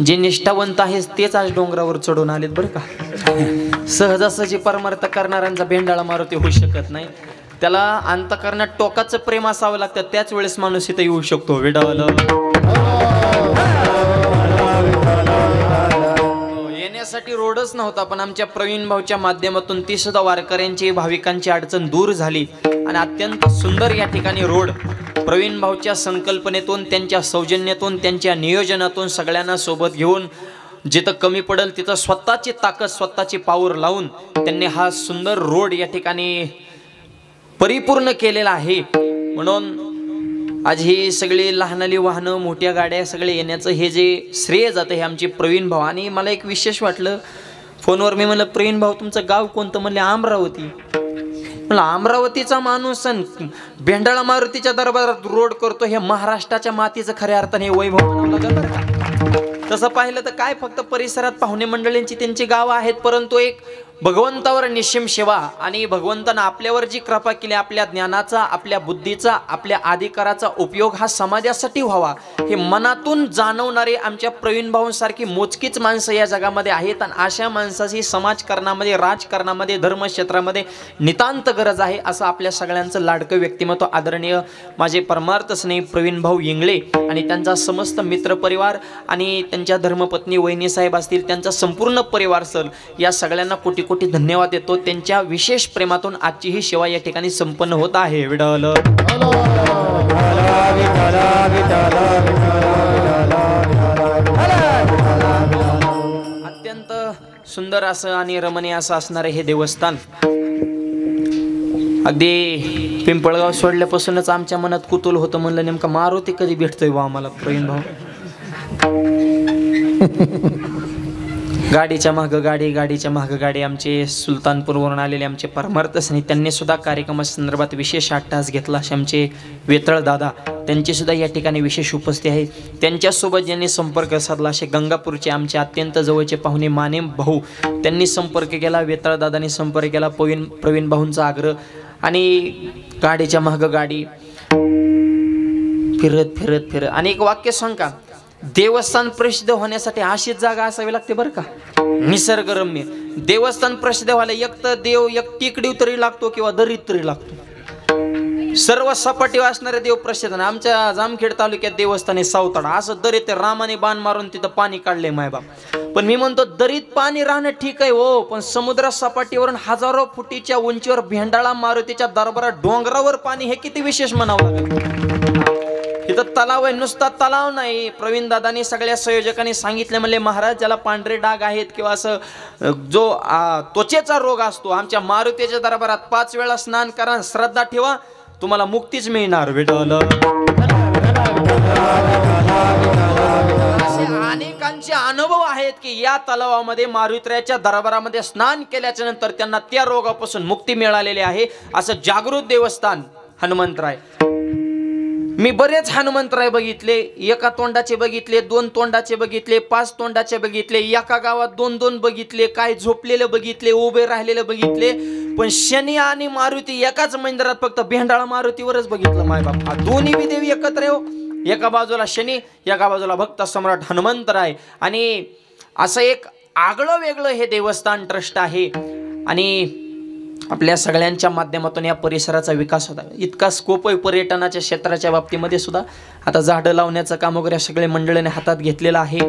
जे निष्ठावंत आहेत तेच आज डोंगरावर चढून आलेत बरं का. सहजासहजी परमार्थ करणाऱ्यांचा भेंडाळा मारुती होऊ शकत नाही. त्याला अंतःकरणात टोकाचं प्रेम असावं लागतं, त्याच वेळेस माणूस इथं येऊ शकतो. विडावलं येण्यासाठी रोडच नव्हता, पण आमच्या प्रवीण भाऊच्या माध्यमातून ती सुद्धा वारकऱ्यांची भाविकांची अडचण दूर झाली आणि अत्यंत सुंदर या ठिकाणी रोड प्रवीण भाऊच्या संकल्पनेतून, त्यांच्या सौजन्यातून, त्यांच्या नियोजनातून सगळ्यांना सोबत घेऊन जिथं कमी पडेल तिथं स्वतःची ताकद, स्वतःची पावर लावून त्यांनी हा सुंदर रोड या ठिकाणी परिपूर्ण केलेला आहे. म्हणून आज ही सगळी लहानली वाहनं, मोठ्या गाड्या सगळे येण्याचं हे जे श्रेय जातं हे आमचे प्रवीण भाऊ. आणि मला एक विशेष वाटलं, फोनवर मी म्हणलं प्रवीण भाऊ तुमचं गाव कोणतं? म्हणले अमरावती. म्हणलं अमरावतीचा माणूस भेंडाळा मारुतीच्या दरबारात रोड करतो, हे महाराष्ट्राच्या मातीचं खऱ्या अर्थाने वैभव म्हणावं लागेल बरं का. तसं पाहिलं तर काय फक्त परिसरात पाहुणे मंडळींची त्यांची गावं आहेत, परंतु एक भगवंतावर निश्चिम सेवा आणि भगवंतानं आपल्यावर जी कृपा केली, आपल्या ज्ञानाचा, आपल्या बुद्धीचा, आपल्या अधिकाराचा उपयोग हा समाजासाठी व्हावा हे मनातून जाणवणारे आमच्या प्रवीण भाऊंसारखी मोजकीच माणसं या जगामध्ये आहेत. आणि अशा माणसाची समाजकारणामध्ये, राजकारणामध्ये, धर्मक्षेत्रामध्ये नितांत गरज आहे, असं आपल्या सगळ्यांचं लाडकं व्यक्तिमत्व आदरणीय माझे परमार्थ स्नेही प्रवीण भाऊ इंगळे आणि त्यांचा समस्त मित्रपरिवार आणि त्यांच्या धर्मपत्नी वहिनी साहेब असतील, त्यांचा संपूर्ण परिवार सर, या सगळ्यांना कोटी कोटी धन्यवाद देतो. त्यांच्या विशेष प्रेमातून आजची ही सेवा या ठिकाणी संपन्न होत आहे. विडल अत्यंत सुंदर असं आणि रमणीय असं असणारे हे देवस्थान अगदी पिंपळगाव सोडल्यापासूनच आमच्या मनात कुतूहल होतं. म्हणलं नेमका मारुती कधी भेटतोय बा आम्हाला प्रवीण भाऊ. गाडीच्या मागं गाडी, गाडीच्या मागं गाडी. आमचे सुलतानपूरवरून आलेले आमचे परमार्थ स्नेही, त्यांनी सुद्धा कार्यक्रमासंदर्भात विशेष अट्टास घेतला. असे आमचे वेतळ दादा, त्यांची सुद्धा या ठिकाणी विशेष उपस्थिती आहे. त्यांच्यासोबत ज्यांनी संपर्क साधला असे गंगापूरचे आमचे अत्यंत जवळचे पाहुणे माने भाऊ, त्यांनी संपर्क केला. वेतळ दादांनी संपर्क केला. प्रवीण भाऊंचा आग्रह आणि गाडीच्या मागं गाडी फिरत फिरत फिरत. आणि एक वाक्य सांग का, देवस्थान प्रसिद्ध होण्यासाठी अशीच जागा असावी लागते बरं का, निसर्गरम्य. देवस्थान प्रसिद्ध व्हायला एक तर देव एक टेकडी तरी लागतो किंवा दरीत तरी लागतो. सर्व सपाटी असणारे देव प्रसिद्ध. आमच्या जामखेड तालुक्यात देवस्थान आहे सावताडा. असं दरीत रामाने बाण मारून तिथं पाणी काढले मायबाप. पण मी म्हणतो दरीत पाणी राहणं ठीक आहे हो, पण समुद्र सपाटीवरून हजारो फुटीच्या उंचीवर भेंडाळा मारुतीच्या दरबारात डोंगरावर पाणी, हे किती विशेष म्हणावं लागेल. इथं तलाव आहे, नुसता तलाव नाही. प्रवीण दादांनी सगळ्या संयोजकांनी सांगितले, म्हणले महाराज ज्याला पांढरे डाग आहेत किंवा असं जो त्वचेचा रोग असतो, आमच्या मारुतीच्या दरबारात 5 वेळा स्नान करा, श्रद्धा ठेवा, तुम्हाला मुक्तीच मिळणार. विठ्ठल असे अनेकांचे अनुभव आहेत की या तलावामध्ये मारुतीच्या दरबारामध्ये स्नान केल्याच्या नंतर त्यांना त्या रोगापासून मुक्ती मिळालेली आहे. असं जागृत देवस्थान हनुमंतराय. मी बरेच हनुमंतराय बघितले, एका तोंडाचे बघितले, 2 तोंडाचे बघितले, 5 तोंडाचे बघितले, एका गावात 2-2 बघितले, काय झोपलेले बघितले, उभे राहिलेले बघितले. पण शनी आणि मारुती एकाच मंदिरात फक्त भेंडाळा मारुतीवरच बघितलं मायबाप. हा दोन्ही बी देवी एकत्र हो, एका बाजूला शनी, एका बाजूला भक्त सम्राट हनुमंतराय. आणि असं एक आगळं वेगळं हे देवस्थान ट्रस्ट आहे. आणि आपल्या सगळ्यांच्या माध्यमातून या परिसराचा विकास होता. इतका स्कोप आहे पर्यटनाच्या क्षेत्राच्या बाबतीमध्ये सुद्धा. आता झाडं लावण्याचं काम वगैरे सगळे मंडळीने हातात घेतलेलं आहे.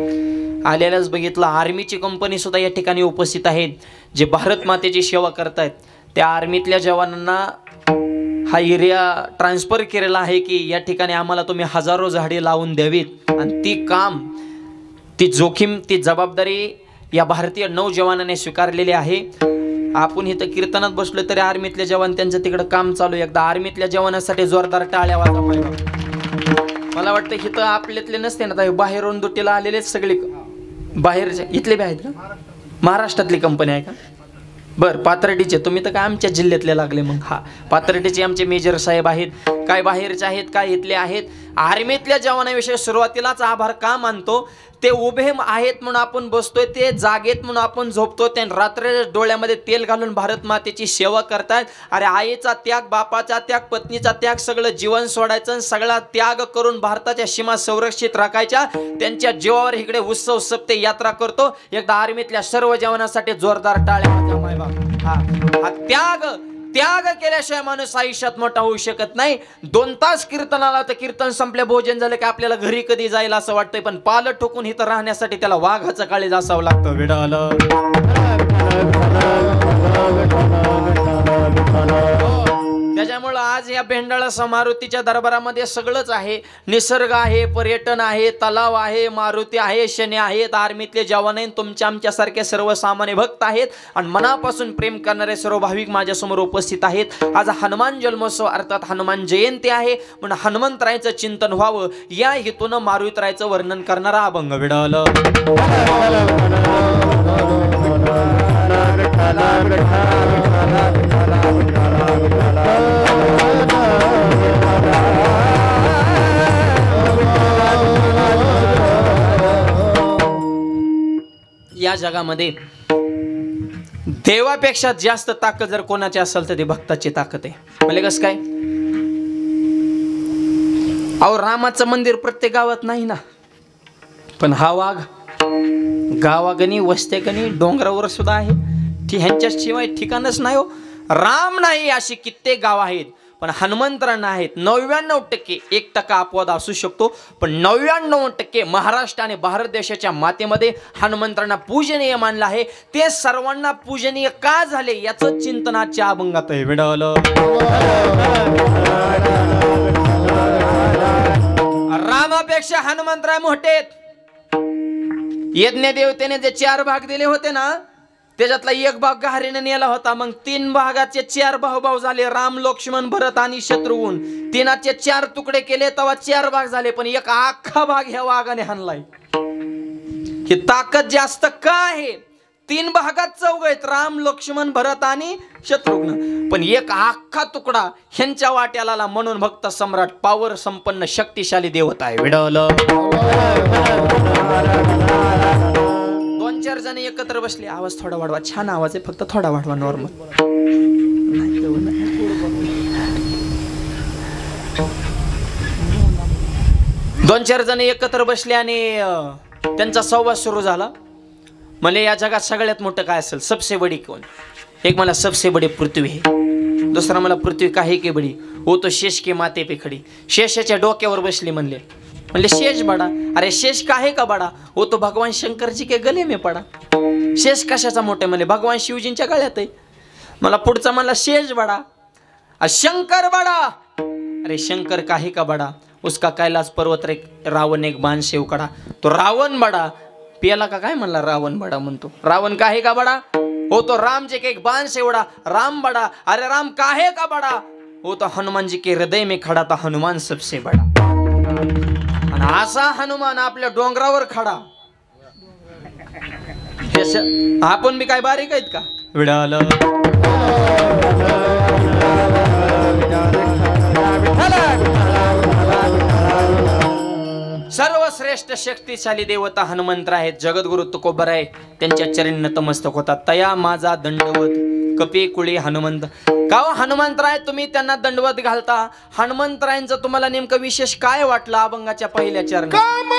आलेल्याच बघितलं, आर्मीची कंपनी सुद्धा या ठिकाणी उपस्थित आहेत, जे भारत मातेची सेवा करतायत. त्या आर्मीतल्या जवानांना हा एरिया ट्रान्सफर केलेला आहे की या ठिकाणी आम्हाला तुम्ही हजारो झाडे लावून द्यावीत. आणि ती काम, ती जोखीम, ती जबाबदारी या भारतीय नौजवानाने स्वीकारलेली आहे. आपण इथं कीर्तनात बसलो तरी आर्मीतले जवान त्यांचं तिकडं काम चालू. एकदा आर्मीतल्या जवानासाठी जोरदार टाळ्या वाजवा. मला वाटतं इथं आपल्यातले नसते ना, बाहेरून दुटीला आलेलेच सगळे बाहेरचे. इथले बी आहेत का? महाराष्ट्रातली कंपनी आहे का? बरं, पाथर्डीचे. तुम्ही तर काय आमच्या जिल्ह्यातले लागले मग. हा, पाथर्डीचे आमचे मेजर साहेब आहेत. काय बाहेरचे आहेत काय इथले आहेत. आर्मीतल्या जवानाविषयी सुरुवातीलाच आभार का मानतो, ते उभे आहेत म्हणून आपण बसतोय, ते जागेत म्हणून आपण झोपतो, ते रात्र डोळ्यामध्ये तेल घालून भारत मातेची सेवा करतायत. अरे आईचा त्याग, बापाचा त्याग, पत्नीचा त्याग, सगळं जीवन सोडायचं, सगळा त्याग करून भारताच्या सीमा संरक्षित राखायच्या. त्यांच्या जीवावर इकडे उत्सव सप्ते यात्रा करतो. एकदा आर्मीतल्या सर्व जवानांसाठी जोरदार टाळ्या वाजवा मायबाप. हा त्याग केल्याशिवाय माणूस आयुष्यात मोठा होऊ शकत नाही. 2 तास कीर्तनाला, तर कीर्तन संपल्या भोजन झालं की आपल्याला घरी कधी जायला असं वाटतंय, पण पाल ठोकून इथं राहण्यासाठी त्याला वाघाचं काळीज असावं लागतं. विडालं त्याच्यामुळं आज या भेंडाळा मारुतीच्या दरबारामध्ये सगळंच आहे. निसर्ग आहे, पर्यटन आहे, तलाव आहे, मारुती आहे, शनी आहेत, आर्मीतले जवान आहेत, तुमच्या आमच्यासारखे सर्वसामान्य भक्त आहेत आणि मनापासून प्रेम करणारे सर्व भाविक माझ्यासमोर उपस्थित आहेत. आज हनुमान जन्मोत्सव अर्थात हनुमान जयंती आहे, म्हणून हनुमंतरायचं चिंतन व्हावं या हेतून मारुतीरायचं वर्णन करणारा अभंग विडालं. या जगामध्ये देवापेक्षा जास्त ताकद जर कोणाची असेल तर ती भक्ताची ताकद आहे. म्हणजे कसं काय? अहो रामाचं मंदिर प्रत्येक गावात नाही ना, पण हा वाघ गावागणी वस्तेगणी डोंगरावर सुद्धा आहे. ह्यांच्याशिवाय ठिकाणच नाही हो. राम नाही अशी कित्येक गाव आहेत, पण हनुमंतरांना आहेत. 99% 1% अपवाद असू शकतो, पण 99% महाराष्ट्र आणि भारत देशाच्या मातेमध्ये हनुमंतरांना पूजनीय मानलं आहे. ते सर्वांना पूजनीय का झाले याचं चिंतनाच्या अभंगात आहे विडावलं. रामापेक्षा हनुमंतराय मोठे. यज्ञ देवतेने जे 4 भाग दिले होते ना, त्याच्यातला 1 भाग गहारीने नेला होता. मग 3 भागाचे 4 भाऊ झाले, राम, लक्ष्मण, भरत आणि शत्रुघ्न. 3चे 4 तुकडे केले तेव्हा 4 भाग झाले, पण 1 अख्खा भाग ह्या वाघाने हाणलाय. ही ताकद जास्त का आहे? 3 भागात 4 आहेत, राम, लक्ष्मण, भरत आणि शत्रुघ्न, पण 1 अख्खा तुकडा ह्यांच्या वाट्याला. म्हणून भक्त सम्राट, पावर संपन्न शक्तिशाली देवता आहे विडवलं. 2-4 जण एकत्र बसले. आवाज थोडा वाढवा, छान आवाज आहे, फक्त थोडा वाढवा, नॉर्मल. 2-4 जण एकत्र बसले आणि त्यांचा संवाद सुरू झाला. म्हणजे या जगात सगळ्यात मोठं काय असेल, सबसे बडी कोण? एक मला सबसे बडी पृथ्वी है, दुसरा मला पृथ्वी काहे के बडी, वो तो शेष के माते पे खडी. शेषाच्या डोक्यावर बसली. म्हणले शेष बडा. अरे शेष काहे का बडा, वो तो भगवान शंकर जी के गले में पडा. शेष कशाचा मोठे? म्हणले भगवान शिवजींच्या गळ्यात आहे. मला पुढचा म्हणला शेष बडा, शंकर बडा. अरे शंकर काहे का बडा, उसका कैलाश पर्वत रे रावण एक बाण शेव कड़ा. तो रावण बडा. पियाला का काय म्हणला रावण बडा म्हणतो. रावण काहे का बडा, हो तो राम जी के एक बाण से उड़ा. राम बड़ा. अरे राम काहे का बड़ा, वो तो हनुमान जी के हृदय में खड़ा था हनुमान सबसे बड़ा. आणि असा हनुमान आपल्या डोंगरावर खडा. आपण बी काय बारीक आहेत का विडाल. सर्वश्रेष्ठ शक्तिशाली देवता हनुमंत आहेत. जगद्गुरु तुकोबराय त्यांच्या चरणी नतमस्तक होतात. तया माझा दंडवत कपी कुळी हनुमंत. का हनुमंतराय तुम्ही त्यांना दंडवत घालता? हनुमंतरायांचं तुम्हाला नेमकं विशेष काय वाटलं अभंगाच्या पहिल्या चरणात? Come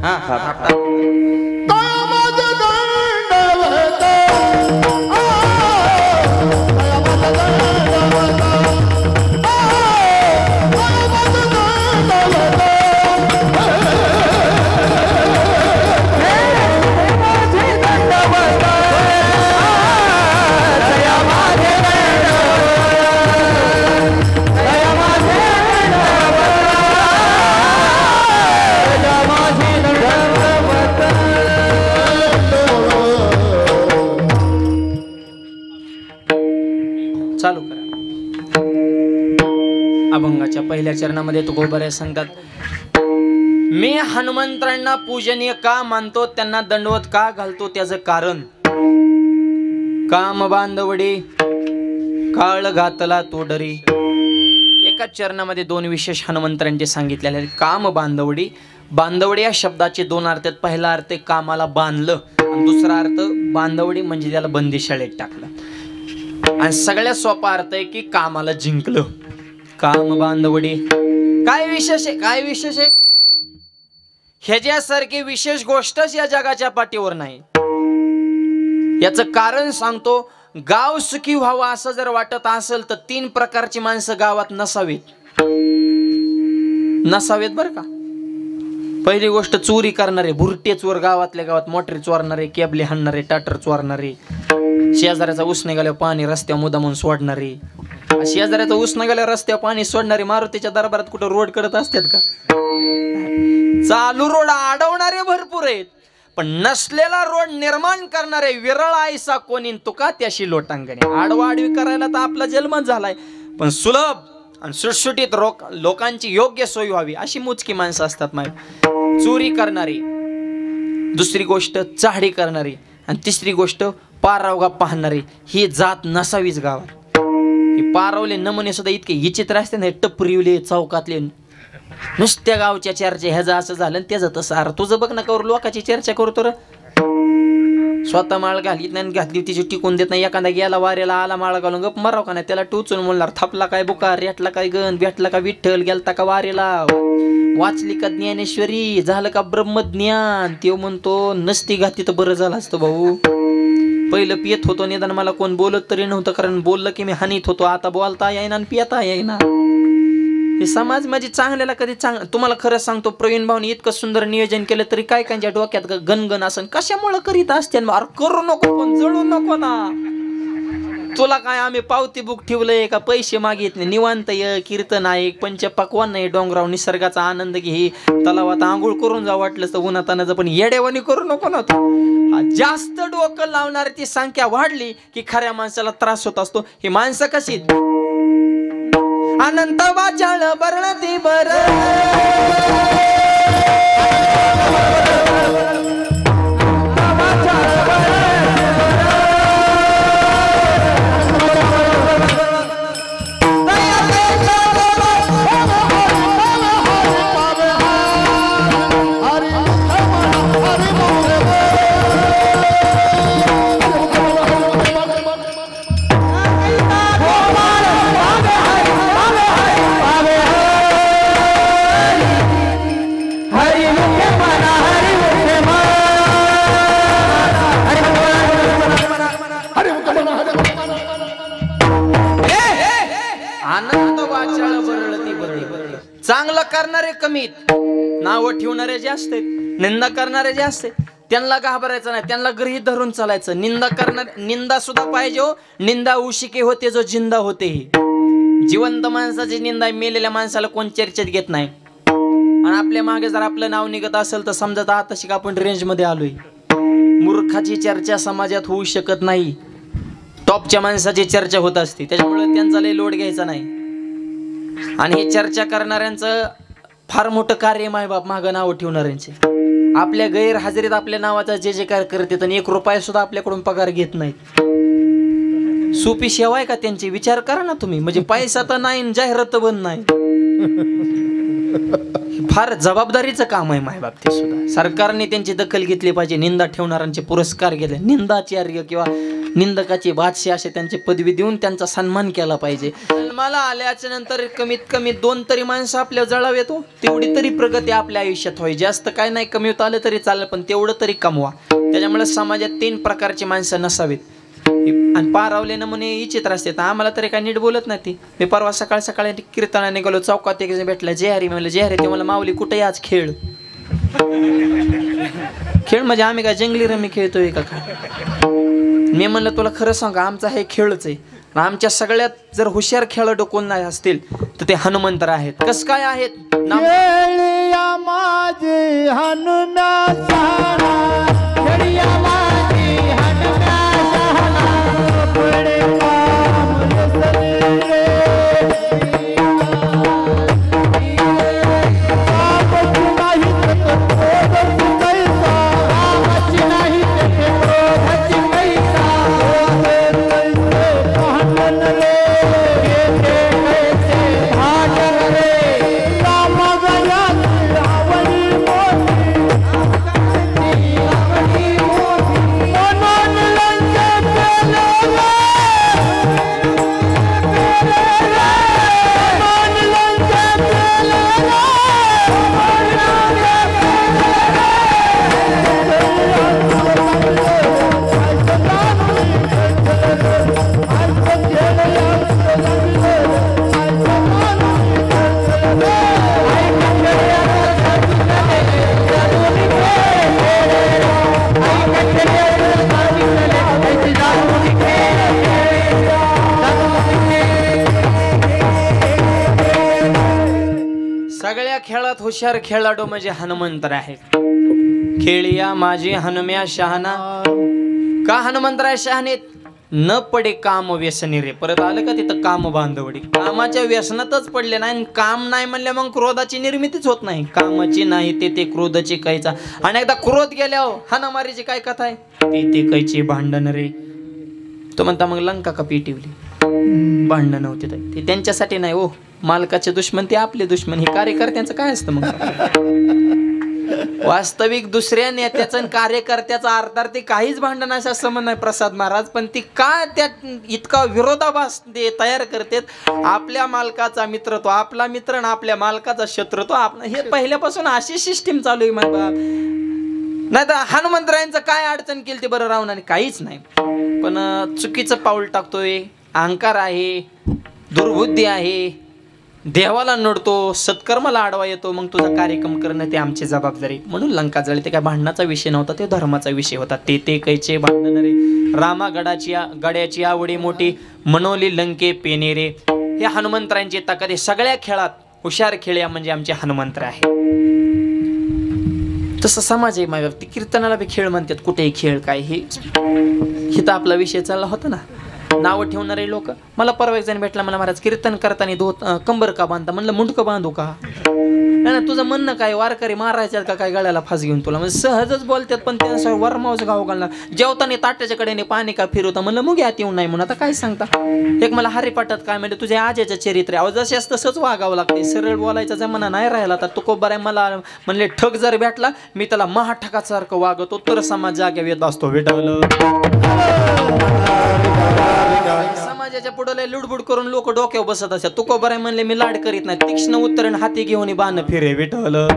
हा थापटा. चालू करा. अभंगाच्या पहिल्या चरणामध्ये तुकोबराय सांगतात, मी हनुमंतांना पूजनीय का मानतो, त्यांना दंडवत का घालतो, त्याचं कारण काम बांधवडी काळ घातला तो डरी. एका चरणामध्ये दोन विशेष हनुमंतांचे सांगितलेले आहेत. काम बांधवडी. बांधवडी या शब्दाचे दोन अर्थ आहेत. पहिला अर्थ कामाला बांधलं आणि दुसरा अर्थ बांधवडी म्हणजे त्याला बंदीशाळेत टाकलं. आणि सगळ्यात सोपा अर्थ आहे की कामाला जिंकलं. काम बांधवडी. काय विशेष आहे, काय विशेष आहे? ह्याच्यासारखी विशेष गोष्टच या जगाच्या पाठीवर नाही. याचं कारण सांगतो. गाव सुखी व्हावं असं जर वाटत असेल तर 3 प्रकारची माणसं गावात नसावीत. नसावेत बरं का. पहिली गोष्ट चोरी करणारे, भुरटे चोर, गावातल्या गावात मोटरी चोरणारे, केबली हाणणारे, टाटर चोरणारे, शेजाऱ्याचा ऊस निघाल्यावर पाणी रस्त्यावर मुद्दामून सोडणारे. शेजाऱ्याचा ऊस निघाल्यावर रस्त्यावर पाणी सोडणारे मारुतीच्या दरबारात कुठं रोड करत असतात का? चालू रोड अडवणारे भरपूर आहेत, पण नसलेला रोड निर्माण करणारे विरळ आयसा कोणी तुका त्याशी लोटांगणे. आडवाडवी करायला तर आपला जन्मच झालाय, पण सुलभ आणि सुटसुटीत लोकांची योग्य सोय व्हावी अशी मोजकी माणसं असतात. चोरी करणारी, दुसरी गोष्ट चाहडी करणारी, आणि तिसरी गोष्ट पारावगा पाहणारी. ही जात नसावीच गावात. हे पारावले नमुने सुद्धा इतके विचित्र असते ना. टपरीवले, चौकातले, नुसत्या गावच्या चर्चा, ह्याचं असं झालं त्याचं तसं. अरे तुझं बघ ना, कवर लोकांची चर्चा करतो र. स्वतः माळ घालीत नाही, घातली तिची टिकून देत नाही. एखादा गेला वाऱ्याला, आला माळ घालून गप मराव का नाही, त्याला टोचून म्हणणार थापला काय बुकार, रेटला काय गण, भेटला का विठ्ठल, गेलता का वारेला, वाचली का ज्ञानेश्वरी, झालं का ब्रह्मज्ञान. तो म्हणतो नसती घाती तर बरं झालं असतं भाऊ. पहिलं पियत होतो, निदान मला कोण बोलत तरी नव्हतं, कारण बोललं की मी हानीत होतो. आता बोलता येईना आणि पियता येईना. हे समाज माझी चांगल्याला कधी तुम्हाला खरं सांगतो, प्रवीण भाऊनी इतकं सुंदर नियोजन केलं तरी काय कांच्या डोक्यात गणगण असं कशामुळे करीत असते. अरे करू नको, पण जळू नको ना. तुला काय आम्ही पावती बुक ठेवलंय का, पैसे मागितले, निवांत ये, कीर्तन आहे, पंचपक्वान नाही, डोंगराव निसर्गाचा आनंद घे, तलावात आंघोळ करून जाऊ वाटलं तर उन्हातानाचं, पण येडेवानी करू नको ना. जास्त डोकं लावणार ती संख्या वाढली की खऱ्या माणसाला त्रास होत असतो. ही माणसं कशी अनंत वाचाळ बरळती बर, चांगलं करणारे कमीत, नाव ठेवणारे जास्त आहेत, निंदा करणारे जास्त आहेत. त्यांना घाबरायचं नाही, त्यांना गृहीत धरून चालायचं. निंदा सुद्धा पाहिजे हो. निंदा उशिके होते जो जिंदा होते. जिवंत माणसाची निंदा मेलेल्या माणसाला कोण चर्चेत घेत नाही. आणि आपल्या मागे जर आपलं नाव निघत असेल तर समजत आता शिक आपण रेंज मध्ये आलोय. मूर्खाची चर्चा समाजात होऊ शकत नाही. टॉपच्या माणसाची चर्चा होत असते, त्याच्यामुळे त्यांचा लय लोड घ्यायचा नाही. आणि हे चर्चा करणाऱ्यांचं फार मोठं कार्य मायबाप मागं नाव ठेवणाऱ्यांचे. आपल्या गैरहजेरीत आपल्या नावाचा जे जे काय करते आणि 1 रुपया सुद्धा आपल्याकडून पगार घेत नाहीत. सोपी सेवा आहे का त्यांची? विचार करा ना तुम्ही. म्हणजे पैसा तर नाही, जाहिरात बंद नाही. फार जबाबदारीचं काम आहे मायबाप ते सुद्धा. सरकारने त्यांची दखल घेतली पाहिजे. निंदा ठेवणाऱ्यांचे पुरस्कार घेतले, निंदाचार्य किंवा निंदकाचे बादशाह असे त्यांचे पदवी देऊन त्यांचा सन्मान केला पाहिजे. जन्माला आल्याच्या नंतर कमीत कमी 2 तरी माणसं आपल्या जळाव येतो, तेवढी तरी प्रगती आपल्या आयुष्यात होईल. जास्त काय नाही कमवत आलं तरी चालेल, पण तेवढं तरी कमवा. त्याच्यामुळे समाजात 3 प्रकारची माणसं नसावीत. आणि पारावले नमुने विचित्र असते. आम्हाला तरी काय नीट बोलत नाही ती. मी परवा सकाळ सकाळी कीर्तनाने निघालो, चौकात एक भेटला जेहारी. म्हणलं जेहारी. ते मला माऊली कुठे आज खेळ खेळ म्हणजे आम्ही काय जंगली रमी खेळतोय का काय? मी म्हणलं तुला खरं सांगा, आमचा हे खेळच आहे. आमच्या सगळ्यात जर हुशार खेळाडू कोण नाही असतील तर ते हनुमंतर आहेत. कस काय आहेत? सगळ्या खेळात हुशार खेळाडू म्हणजे हनुमंतर आहे. खेळिया माझी हनुम्या शहाणा. का हनुमंतराय शहाणे? न पडे काम व्यसनी रे. परत आलं का तिथं काम बांधवडी. कामाच्या व्यसनातच पडले नाही. काम नाही म्हणले मग क्रोधाची निर्मितीच होत नाही. कामाची नाही ते क्रोधाची कायचा. आणि एकदा क्रोध गेल्यावर हाणामारीची काय कथा आहे? ते कैची भांडण रे. तो म्हणता मग लंका का पेटिवली. भांडण होते ते त्यांच्यासाठी नाही हो. मालकाचे दुश्मन ते आपले दुश्मन. हे कार्यकर्त्यांचं काय असतं मग? वास्तविक दुसऱ्या नेत्याचं आणि कार्यकर्त्याचा अर्थार्थी काहीच भांडणाचा संबंध नाही प्रसाद महाराज. पण ती का त्यात इतका विरोधाभास ते तयार करतात? आपल्या मालकाचा मित्र तो आपला मित्र आणि आपल्या मालकाचा शत्रू तो आपला. हे पहिल्यापासून अशी सिस्टीम चालू आहे. नाही तर हनुमंतरायांचं काय अडचण केली ते बरं राहून आणि काहीच नाही. पण चुकीचं पाऊल टाकतोय. अहंकार आहे, दुर्बुद्धी आहे, देवाला नडतो, सत्कर्माला आडवा येतो. मग तुझा कार्यक्रम करणं ते आमची जबाबदारी. म्हणून लंका जळली. ते काय भांडणाचा विषय नव्हता, ते धर्माचा विषय होता. ते कैचे भांडण रे. रामा गड्याची आवडी मोठी, मनोली लंके पेने रे. हे हनुमंतरायांची ताकद आहे. सगळ्या खेळात हुशार खेळ्या म्हणजे आमचे हनुमंतर आहे. तसं समाज आहे माझ्या. ती कीर्तनाला बी खेळ म्हणतात. कुठेही खेळ काय हे तर आपला विषय चालला होता ना. नावं ठेवणारे लोक. मला परवा एक जण भेटला. मला महाराज कीर्तन करताना कंबर का बांधता? म्हणलं मुंडकं बांधू का? नाही तुझं म्हणणं काय? वारकरी मारायच्यात का काय गळ्याला फास घेऊन तुला? म्हणजे सहजच बोलतात. पण त्यांना वरमावच गाव घालणार. जेवताना ताट्याच्या कडेने पाणी का फिरवता? म्हणलं मग यात येऊन नाही म्हणून आता काय सांगता. एक मला हरिपाठात काय म्हणजे तुझ्या आजेचं चरित्र आहे. जसे तसंच वागावं लागते. सरळ बोलायचा जमाना नाही राहिला. तर तुकोबार आहे. मला म्हणले ठग जर भेटला मी त्याला महाठकासारखं वागतो तर समाज जाग्यावर येत असतो. भेटवलं समाजाच्या पुढे लुडबुड करून लोक डोक्यावर बसत असतात. तुकोबार आहे म्हणले मी लाड करीत नाही. तीक्ष्ण उत्तरण हाती घेऊन बाण फिरे. भेटवलं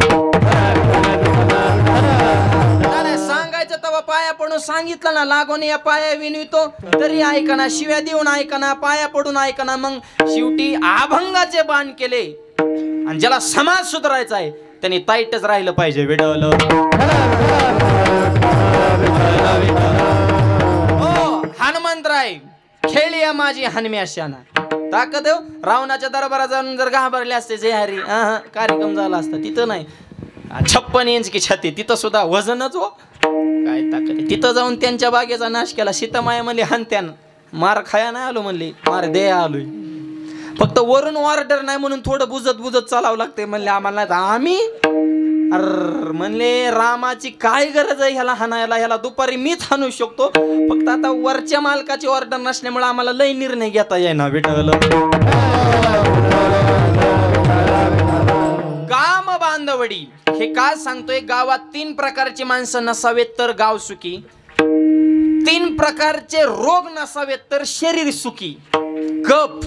सांगायचं तेव्हा पाया पडून सांगितलं ना. लागून या पाया विनवितो तरी ऐकना. शिव्या देऊन ऐकना. पाया पडून ऐकना. मग शेवटी अभंगाचे बाण केले. आणि ज्याला समाज सुधारायचा आहे त्यांनी ताईटच राहिलं पाहिजे. भेटवलं हनुमंतराय खेळिया माझी हनुम्या शहाणा. ताकद रावणाच्या दरबारात जाऊन जर घाबरले असते जे हरी कार्यक्रम झाला असता. तिथं नाही. 56 इंच की छाती. तिथं सुद्धा वजनच हो. काय ताकद. तिथं जाऊन त्यांच्या बागेचा नाश केला. सीतामाया म्हणली हनत्यान मार खाया नाही आलो म्हणली. मार दे आलोय. फक्त वरून ऑर्डर नाही म्हणून थोडं बुजत चालावं लागते म्हणले आम्हाला. नाही आम्ही म्हणले रामाची काय गरज आहे ह्याला हाणायला. ह्याला दुपारी मीच हाणू शकतो. फक्त आता वरच्या मालकाची ऑर्डर नसल्यामुळे आम्हाला लय निर्णय घेता येईना. भेटलं काम बांधवडी हे काय सांगतोय? गावात 3 प्रकारची माणसं नसावेत तर गाव सुखी. 3 प्रकारचे रोग नसावेत तर शरीर सुखी. कफ,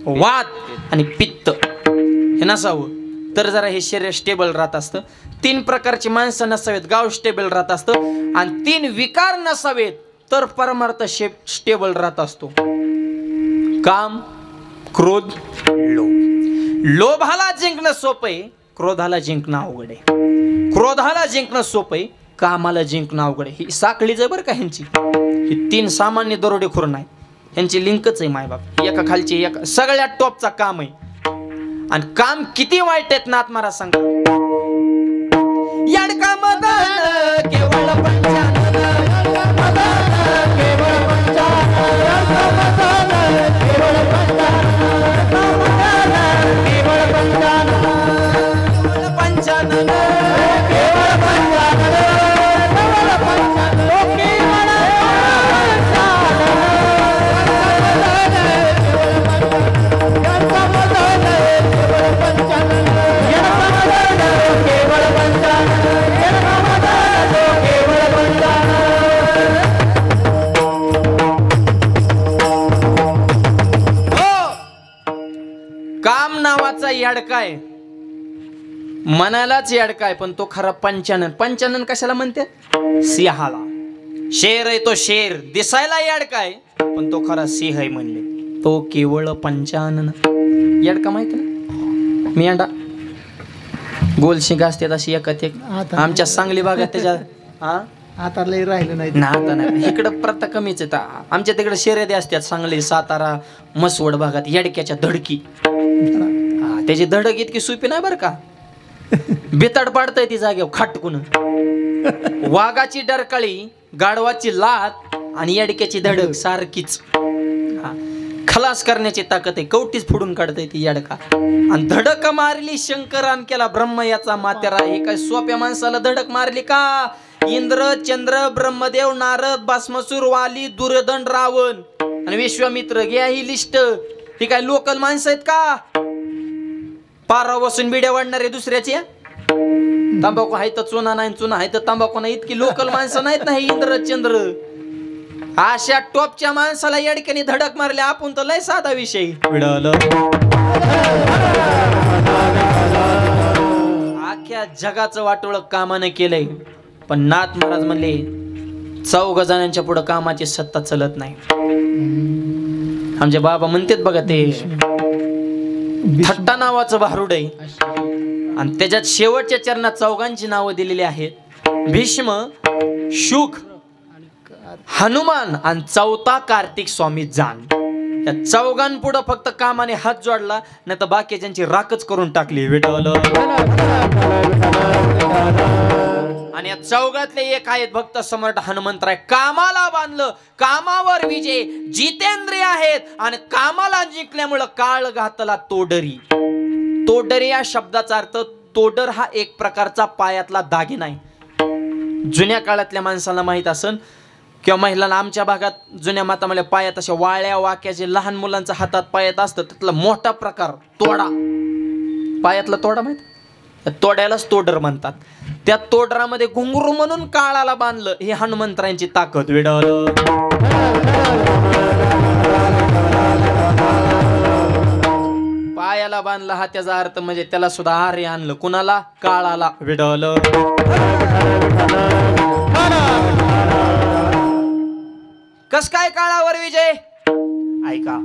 वात आणि पित्त हे नसावं तर जरा हे शरीर स्टेबल राहत असतं. 3 प्रकारची माणसं नसावेत, गाव स्टेबल राहत असतं. आणि 3 विकार नसावेत तर परमार्थ स्टेबल राहत असतो. काम, क्रोध, लोभ. लोभाला जिंकणं सोपं आहे, क्रोधाला जिंकणं अवघड आहे. क्रोधाला जिंकणं सोपं आहे, कामाला जिंकणं अवघड आहे. ही साखळीच आहे बरं का ह्यांची. ही 3 सामान्य दरोडेखोर नाही, यांची लिंकच आहे मायबाप. एका खालची एका, सगळ्यात टॉपचा काम आहे. आणि काम किती वाईट आहेत नाथ महाराज सांगा. यडका मदन केवळ पंचानन, केवळ पंचानन, केवळ पंचानन, केवळ पंचानन, केवळ पंचानन, याडकाय मनालाच याडकाय, पण तो खरा पंचानन. पंचानन कशाला म्हणतात? सिंहाला. शेर आहे तो शेर, दिसायला याडकाय पण तो खरा सिंह आहे म्हणले. तो केवळ पंचानन. याडका माहिती ना, मेंढा गोल शिंग असते तशी एकत एक. आमच्या सांगली भागात त्याच्या आता लय राहिलं नाही ना, आता नाही. इकडं प्रथा कमीच आहे. आमच्या तिकडे शर्यती असतात सांगली, सातारा, मसवड भागात येडक्याच्या धडकी. त्याची धडक इतकी सोपी नाही बरं का. बेताड पाडतय ती जागेवर खाटकून. वाघाची डरकाळी, गाढवाची लात आणि येडक्याची धडक सारखीच. खलास करण्याची ताकद आहे, कवटीच फोडून काढतय ती येडका. आणि धडक मारली शंकरान केला ब्रह्म याचा मातेरा. हे काय सोप्या माणसाला धडक मारली का? इंद्र, चंद्र, ब्रह्मदेव, नारद, भस्मासुर, वाली, दुर्योधन, रावण आणि विश्वामित्र. घ्या ही लिस्ट. ही काय लोकल माणसं आहेत का? पारा बसून बिड्या वाढणारे दुसऱ्याचे. तंबाखू आहे तर चुना नाही, चुना आहे तर तंबाखू नाही. इतकी लोकल माणसं नाहीत ना इंद्र चंद्र. अशा टॉपच्या माणसाला येडक्याने धडक मारले. आपण तर लय साधा विषय. आख्या जगाचं वाटोळ कामाने केलंय, पण नाथ महाराज म्हणले 4 जणांच्या पुढे कामाची सत्ता चलत नाही. आमचे बाबा म्हणतात बघा, ते थट्टा नावाचं भारूड आहे आणि त्याच्यात शेवटच्या चरणात 4 नावं दिलेली आहेत. भीष्म, शुक, हनुमान आणि 4था कार्तिक स्वामी जान. या 4 पुढे फक्त कामाने हात जोडला, नाही तर बाकीच्यांची राखच करून टाकली. विठ्ठल. आणि या 4 एक आहेत भक्त सम्राट हनुमंतराय. कामाला बांधलं, कामावर विजय, जितेंद्रिय आहेत आणि कामाला जिंकल्यामुळं काळ घातला तोडरी. तोडरी या शब्दाचा अर्थ, तोडर हा एक प्रकारचा पायातला दागिना आहे. जुन्या काळातल्या माणसाला माहित असन किंवा महिलांना, आमच्या भागात जुन्या माता मला पायात अशा वाळ्या वाक्याचे लहान मुलांच्या हातात पायात असतं, त्यातला मोठा प्रकार तोडा. पायातला तोडा माहित? त्या तोड्यालाच तोडर म्हणतात. त्या तोडरामध्ये घुंगरू म्हणून काळाला बांधलं. हे हनुमंतरायांची ताकद. विडल. पायाला बांधला हा त्याचा अर्थ म्हणजे त्याला सुद्धा आरे आणलं. कुणाला? काळाला. विडल. कस काय काळावर विजय? ऐका,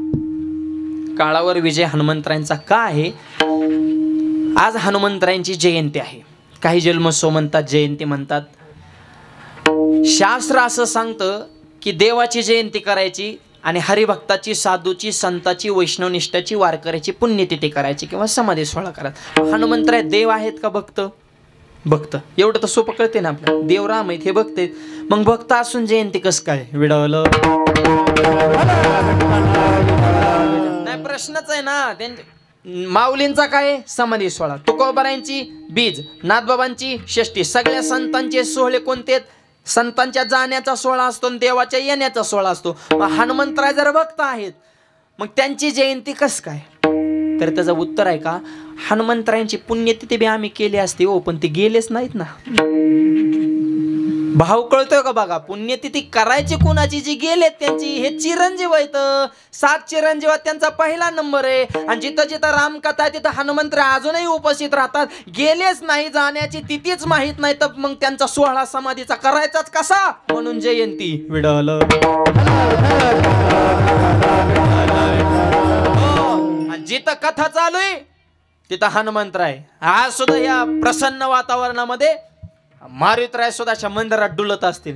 काळावर विजय हनुमंतरायांचा का आहे? आज हनुमंतरायांची जयंती आहे. काही जन्मोत्सव म्हणतात, जयंती म्हणतात. शास्त्र असं सांगतं की देवाची जयंती करायची आणि हरिभक्ताची, साधूची, संताची, वैष्णवनिष्ठाची, वारकऱ्याची पुण्यतिथी करायची किंवा समाधी सोहळा करायचा. हनुमंतराय देव आहेत का भक्त? भक्त. एवढं तर सोपं कळते ना आपल्याला. देव राम आहेत हे भक्त. मग भक्त असून जयंती कस काय? विडवलं नाही, प्रश्नच आहे ना. माऊलींचा काय? समाधी सोहळा. तुकोबारायांची बीज, नाथबाबांची षष्टी. सगळ्या संतांचे सोहळे कोणते? संतांच्या जाण्याचा सोहळा असतो आणि देवाच्या येण्याचा सोहळा असतो. हनुमंतराय जर भक्त आहेत मग त्यांची जयंती कस काय? तर त्याचं उत्तर आहे का, हनुमंतरायांची पुण्यतिथी बी आम्ही केली असते हो, पण ते गेलेच नाहीत ना. भाव कळतोय का बघा? पुण्यतिथी करायची कुणाची, जी गेलेत त्यांची. हे चिरंजीव आहेत, 7 चिरंजीवात त्यांचा पहिला नंबर आहे. आणि जिथं जिथं रामकथा आहे तिथं हनुमंत अजूनही उपस्थित राहतात. गेलेच नाही, जाण्याची तिथीच माहित नाही, तर मग त्यांचा सोहळा समाधीचा करायचाच कसा? म्हणून जयंती विडल. जिथं कथा चालू आहे तिथं हनुमंतराय. आज सुद्धा या प्रसन्न वातावरणामध्ये मारुतीराय सुद्धा मंदिरात डुलत असतील.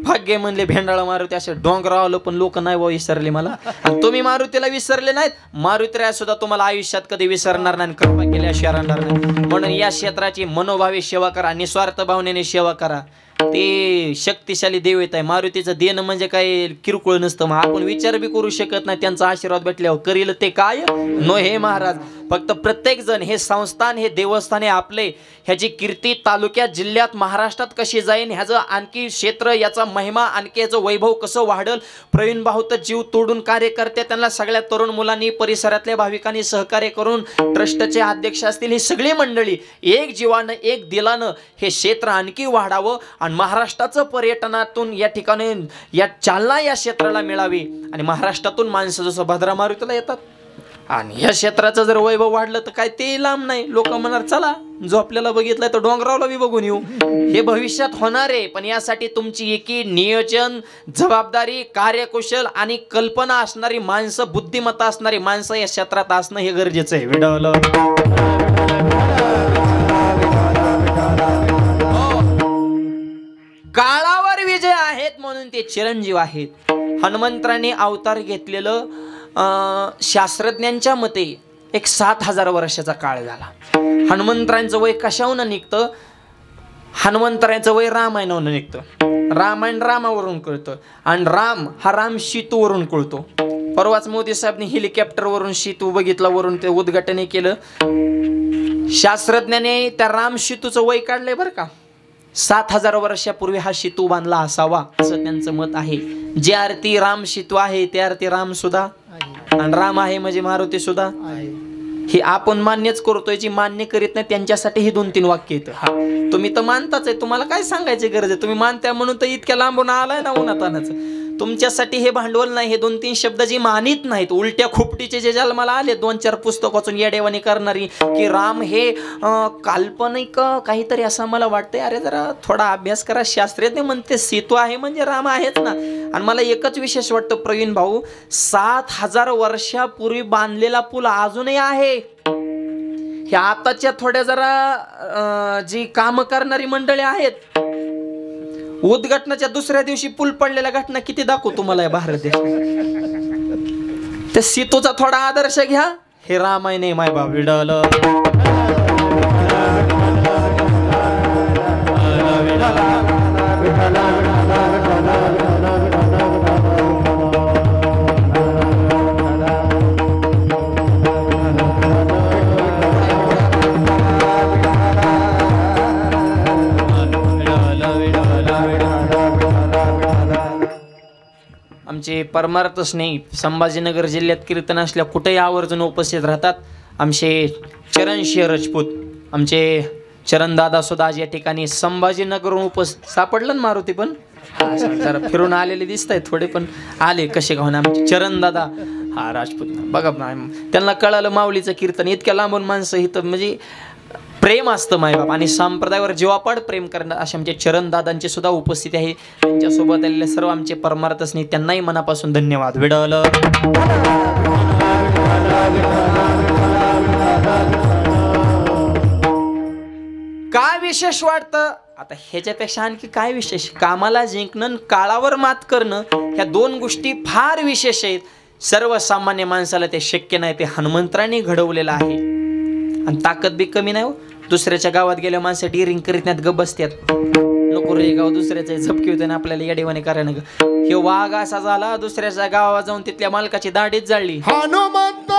भाग्य म्हणले भेंडाळा मारुती असे डोंगरावलं, पण लोक नाही विसरले मला. आणि तुम्ही मारुतीला विसरले नाहीत, मारुतीराय सुद्धा तुम्हाला आयुष्यात कधी विसरणार नाही, कृपा केल्याशिवाय राहणार नाही. म्हणून या क्षेत्राची मनोभावे सेवा करा, निस्वार्थ भावनेने सेवा करा. ते शक्तिशाली देव येत आहे. मारुतीचं देणं म्हणजे काय किरकोळ नसतं. मग आपण विचार बी करू शकत नाही त्यांचा आशीर्वाद भेटल्यावर करील ते काय नो हे महाराज. फक्त प्रत्येक जण हे संस्थान, हे देवस्थान हे आपले, ह्याची कीर्ती तालुक्यात, जिल्ह्यात, महाराष्ट्रात कशी जाईन, ह्याचं आणखी क्षेत्र, याचा महिमा, आणखी याचं वैभव कसं वाढल. प्रवीण भाऊ तर जीव तोडून कार्य करते. त्यांना सगळ्या तरुण मुलांनी, परिसरातल्या भाविकांनी सहकार्य करून, ट्रस्टचे अध्यक्ष असतील, ही सगळी मंडळी एक जीवानं, एक दिलानं हे क्षेत्र आणखी वाढावं आणि महाराष्ट्राचं पर्यटनातून या ठिकाणी या चालना या क्षेत्राला मिळावी. आणि महाराष्ट्रातून माणसं जसं भद्रा मारुतीला येतात आणि या क्षेत्राचं जर वैभव वाढलं तर काय ते लांब नाही. लोक म्हणणार चला, जो आपल्याला बघितलाय तो डोंगरावला बी बघून येऊ. हे भविष्यात होणार आहे, पण यासाठी तुमची एकी नियोजन, जबाबदारी, कार्यकुशल आणि कल्पना असणारी माणसं, बुद्धिमत्ता असणारी माणसं या क्षेत्रात असणं हे गरजेचं आहे. विडवलं काळावर विजय आहेत म्हणून ते चिरंजीव आहेत. हनुमंतराने अवतार घेतलेलं शास्त्रज्ञांच्या मते एक 7000 वर्षाचा काळ झाला. हनुमंतरांचं वय कशाहून निघतं? हनुमंतरांचं वय रामायणावरून निघतं. रामायण रामावरून कळतं आणि राम हा राम सीतूवरून कळतो. परवाच मोदी साहेबने हेलिकॉप्टरवरून सीतू बघितला, वरून ते उद्घाटन केलं. शास्त्रज्ञाने त्या राम सीतूचं वय काढलंय बरं का. 7000 वर्षापूर्वी हा सेतू बांधला असावा असं त्यांचं मत आहे. जे अर्थी राम सेतू आहे ते अर्थी राम सुद्धा आणि राम आहे म्हणजे मारुती सुद्धा. हे आपण मान्यच करतोय, जी मान्य करीत नाही त्यांच्यासाठी ही 2-3 वाक्य येतं. हा तुम्ही तर मानताच आहे, तुम्हाला काय सांगायची गरज आहे? तुम्ही मानता म्हणून तर इतक्या लांबून आलाय ना उन्हातानाचं. तुमच्यासाठी हे भांडवल नाही. हे 2-3 शब्द जी मानित नाहीत, उलट्या खोपटीचे जे जन्माला आले 2-4 पुस्तक वाचून येडेवाणी करणारी की राम हे काल्पनिक काहीतरी असं मला वाटतंय. अरे जरा थोडा अभ्यास करा. शास्त्रज्ञ म्हणते सेतू आहे म्हणजे राम आहेच ना. आणि मला एकच विशेष वाटतं प्रवीण भाऊ, 7000 वर्षापूर्वी बांधलेला पूल अजूनही आहे. ह्या आताच्या थोड्या जरा जी काम करणारी मंडळी आहेत, उद्घाटनाच्या दुसऱ्या दिवशी पूल पडलेल्या घटना किती दाखवू तुम्हाला या भारत देशात. त्या सीतूचा थोडा आदर्श घ्या. हे रामायण आहे माय बाप विडलं. आमचे परमार्थ स्नेही संभाजीनगर जिल्ह्यात कीर्तन असल्या कुठेही आवर्जून उपस्थित राहतात. आमचे चरणसिंह राजपूत, आमचे चरणदादा सुद्धा आज या ठिकाणी संभाजीनगरहून सापडलं ना मारुती, पण जरा फिरून आलेले दिसत आहेत थोडे, पण आले कसे गावून आमचे चरणदादा हा राजपूत. बघा त्यांना कळालं माऊलीचं कीर्तन. इतक्या लांबून माणसं इथं म्हणजे प्रेम असतं मायबाप आणि संप्रदायावर जीवापाड प्रेम करणं असे आमचे चरणदादांची सुद्धा उपस्थिती आहे. त्यांच्यासोबत आलेले सर्व आमचे परमार्थ स्नेही त्यांनाही मनापासून धन्यवाद. विडवलं काय विशेष वाटतं आता ह्याच्यापेक्षा आणखी काय विशेष? कामाला जिंकणं, काळावर मात करणं, ह्या 2 गोष्टी फार विशेष आहेत. सर्वसामान्य माणसाला ते शक्य नाही. ते हनुमंतराने घडवलेलं आहे आणि ताकद बी कमी नाही हो. दुसऱ्याच्या गावात गेल्या माणसं डिरिंग करीत नाहीत, गप बसतात. नको रे गाव दुसऱ्याचं झपकी होते ना आपल्याला येडेवाने करायला. हे वाघ असा झाला, दुसऱ्याच्या गावात जाऊन तिथल्या मालकाची दाढीच जाळली. हनुमंत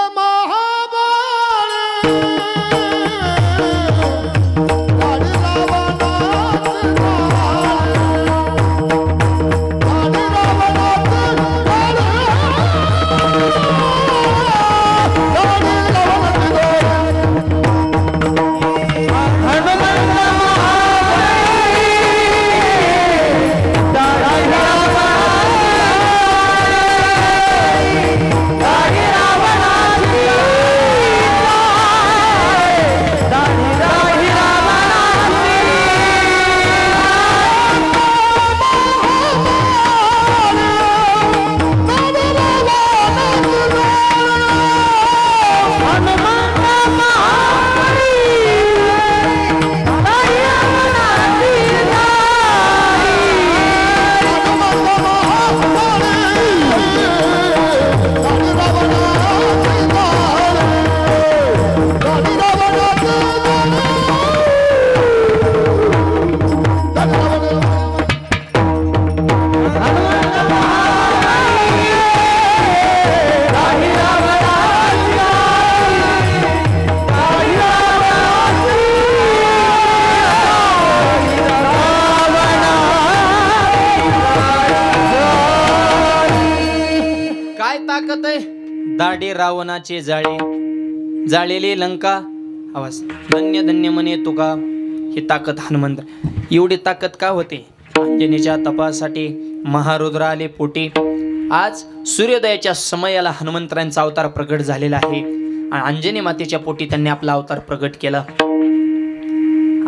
ताकद आहे, दाढी रावणाचे जाळे, जाळलेली लंका आवाज, धन्य धन्य म्हणे तुका, ही ताकद हनुमंत. एवढी ताकद का होते? अंजनीच्या तपासाठी महारुद्र आले पोटी. आज सूर्योदयाच्या समयाला हनुमंतरायांचा अवतार प्रगट झालेला आहे आणि अंजनी मातेच्या पोटी त्यांनी आपला अवतार प्रगट केला.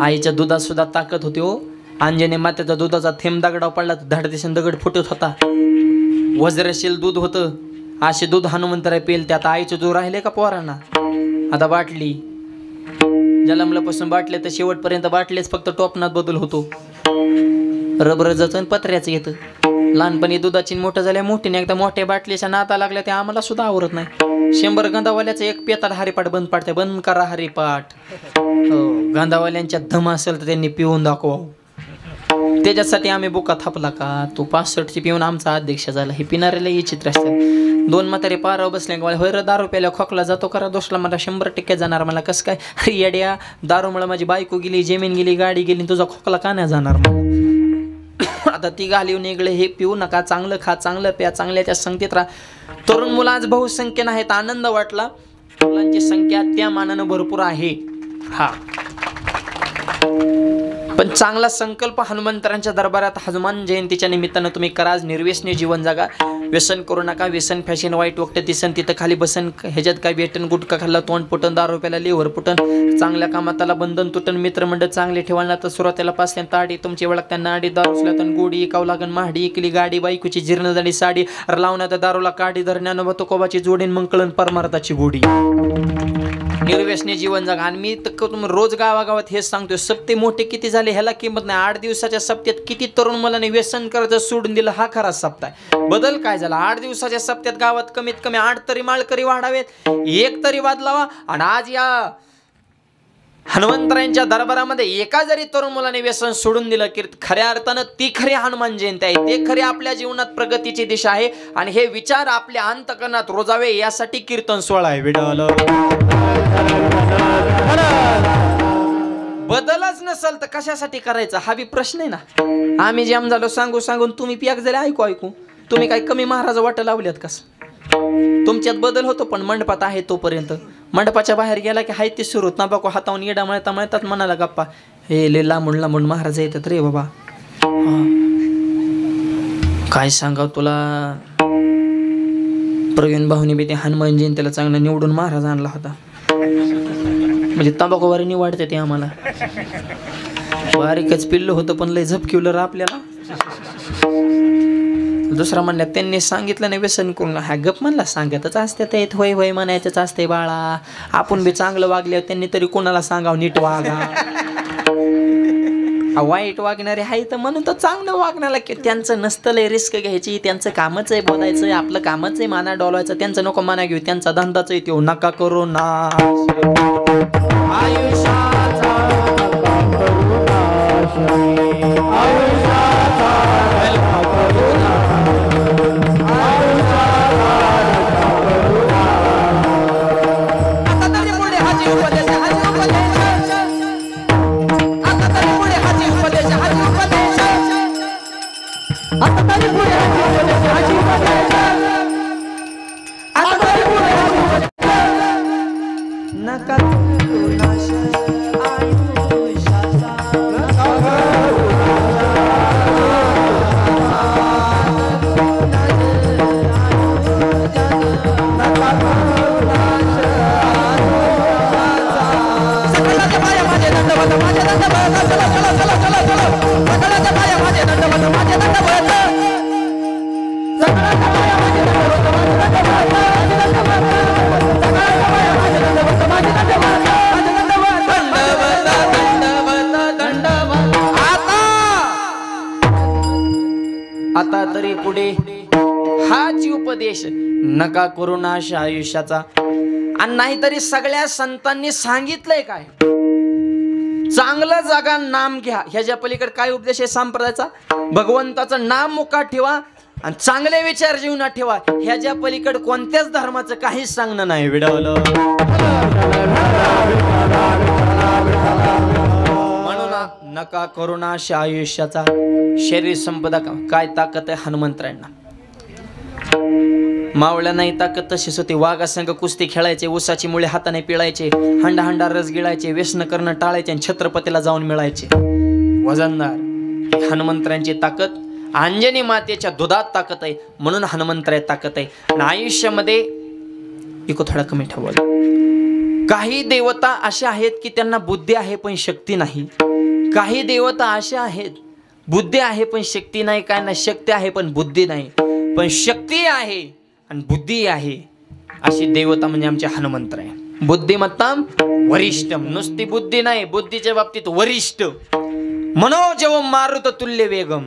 आईच्या दुधात सुद्धा ताकद होती हो. अंजनी मातेचा दुधाचा थेंब दगडावर पडला तर धड दिशेने दगड फुटत होता. वज्रशील दूध होतं. असे दूध हनुमंतराय पेल. त्यात आईचं दूध राहिले का पोरांना? आता बाटली जलमल्यापासून बाटले तर शेवटपर्यंत बाटलेच, फक्त टोपणात बदल होतो. रबरचं पत्र्याचं येतं. लहानपणी दुधाची मोठं झाल्या मोठीने एकदा मोठ्या बाटलीच्या नाता लागल्या ते आम्हाला सुद्धा आवरत नाही. 100 गंधावाल्याचं एक पेताड हरिपाठ बंद पाडते. बंद करा हरिपाठ. हो, गंधावाल्यांच्या धम असेल तर त्यांनी पिऊन दाखवा. त्याच्यासाठी आम्ही बुका थापला का? तो 65ची पिऊन आमचा अध्यक्ष झाला. हे पिणाऱ्याला हे चित्र असतात. 2 म्हातारे पारावर बसले का होय, दारू प्यायला खोकला जातो करा दोसला, मला 100% जाणार. मला कसं काय? अरे येड्या, दारूमुळे माझी बायको गेली, जमीन गेली, गाडी गेली, तुझा खोकला का नाही जाणार? आता ती घालीव निघले. हे पिऊ नका, चांगलं खा, चांगलं प्या, चांगल्याच्या संगतीत राहा. तरुण मुलं आज बहुसंख्येनं आहेत. आनंद वाटला. मुलांची संख्या त्या मानानं भरपूर आहे. हा, पण चांगला संकल्प हनुमंतरांच्या दरबारात हनुमान जयंतीच्या निमित्तानं तुम्ही करा. निर्व्यसनी जीवन जगा. व्यसन करू नका. व्यसन फॅशन वाईट वक्त दिसन तिथं खाली बसन. ह्याच्यात काय भेटन? गुटखा खाल्ला तोंड फुटन, दारू प्यायला लिव्हर फुटन, चांगल्या कामाताला बंधन तुटन, मित्रमंडळ चांगले ठेवायला तर सुरुवातीला पासल्या ताडी तुमची ओळख त्यांना आडी, दारू सुल्यातन गोडी इकावं लागन, महाडी इकली गाडी, बायकोची जीर्ण झाली साडी, लावण्यात दारूला काडी, धरण्यानं तुकोबाची जोडीन, मंकळन परमार्थाची गोडी. निर्व्यसनी जीवन जगा. आणि मी तर रोज गावागावात हेच सांगतोय, सप्ते मोठे किती झाले ह्याला किंमत नाही. 8 दिवसाच्या सप्त्यात किती तरुण मुलांनी व्यसन करायचं सोडून दिलं, हा खरा सप्ताह आहे. बदल काय झाला? 8 दिवसाच्या सप्त्यात गावात कमीत कमी 8 तरी माळकरी वाढावेत, 1 तरी वादलावा. आणि आज या हनुमंतरायांच्या दरबारामध्ये एका जरी तरुण मुलाने व्यसन सोडून दिलं की खऱ्या अर्थानं ती खरी हनुमान जयंती आहे. ते खरी आपल्या जीवनात प्रगतीची दिशा आहे. आणि हे विचार आपल्या अंतकरणात रोजावे यासाठी कीर्तन सोहळा आहे. विडाल बदलच नसेल तर कशासाठी करायचा हा बी प्रश्न आहे ना. आम्ही जाम झालो सांगू सांगून, तुम्ही पियाक झाले ऐकू ऐकू. तुम्ही काय कमी महाराज वाटा लावल्यात कस? तुमच्यात बदल होतो पण मंडपात आहे तोपर्यंत. मंडपाच्या बाहेर गेला की हाय ते सुरू ना बाको हातावून येडा मळता मळतात मनाला गप्पा. हे ले लांबून लांबून महाराज येतात रे बाबा. काय सांगाव तुला, प्रवीण भाऊनी बी ते हनुमान जयंतीला चांगला निवडून महाराज आणला होता. म्हणजे तंबाखूवारी निवडते ते आम्हाला. बारीकच पिल्लं होतं पण लय झपकिवलं आपल्याला. दुसरा म्हणल्या त्यांनी सांगितलं नाही व्यसन करून. हा गप म्हणला सांगतच असते ते, होय होय म्हणायचंच असते बाळा. आपण बी चांगलं वागले त्यांनी तरी कोणाला सांगाव नीट वागा. वाईट वागणारे आहे तर म्हणून तर चांगलं वागण्याला की त्यांचं नसतं लय रिस्क घ्यायची. त्यांचं कामच आहे बोलायचं, आपलं कामच आहे माना डोलवायचं. त्यांचं नको माना घेऊ, त्यांचा धंदाच आहे तो नका करू ना. आता तरी पुढे हाच उपदेश नका करू नाश आयुष्याचा. आणि नाहीतरी सगळ्या संतांनी सांगितलंय काय, चांगलं जगा नाम घ्या. ह्याच्या पलीकडे काय उपदेश आहे संप्रदायाचा? भगवंताचं नाम मुखात ठेवा आणि चांगले विचार जीवनात ठेवा. ह्याच्या पलीकडे कोणत्याच धर्माचं काहीच सांगणं नाही. विडवलं म्हणून नका करू नाश आयुष्याचा. शरीर संपदा काय ताकद आहे हनुमंतरायांना. मावळ्या नाही ताकद तशीच होती. वाघासंग कुस्ती खेळायचे, उसाची मुळे हाताने पिळायचे, हंडा हंडा रस गिळायचे, व्यसन करणं टाळायचे आणि छत्रपतीला जाऊन मिळायचे. वजनदार हनुमंतरायांची ताकद. अंजनी मातेच्या दुधात ताकद आहे म्हणून हनुमंतराय ताकद आहे. आणि आयुष्यामध्ये इको थोडा कमी ठेवलं. काही देवता अशा आहेत की त्यांना बुद्धी आहे पण शक्ती नाही. काही देवता अशा आहेत बुद्धी आहे पण शक्ती नाही. काय ना शक्ती आहे पण बुद्धी नाही, पण शक्ती आहे आणि बुद्धी आहे. अशी देवता म्हणजे आमचे हनुमंतराय. बुद्धिमत्ताम वरिष्ठम. नुसती बुद्धी नाही, बुद्धीच्या बाबतीत वरिष्ठ. मनोजवम मारुत तुल्य वेगम.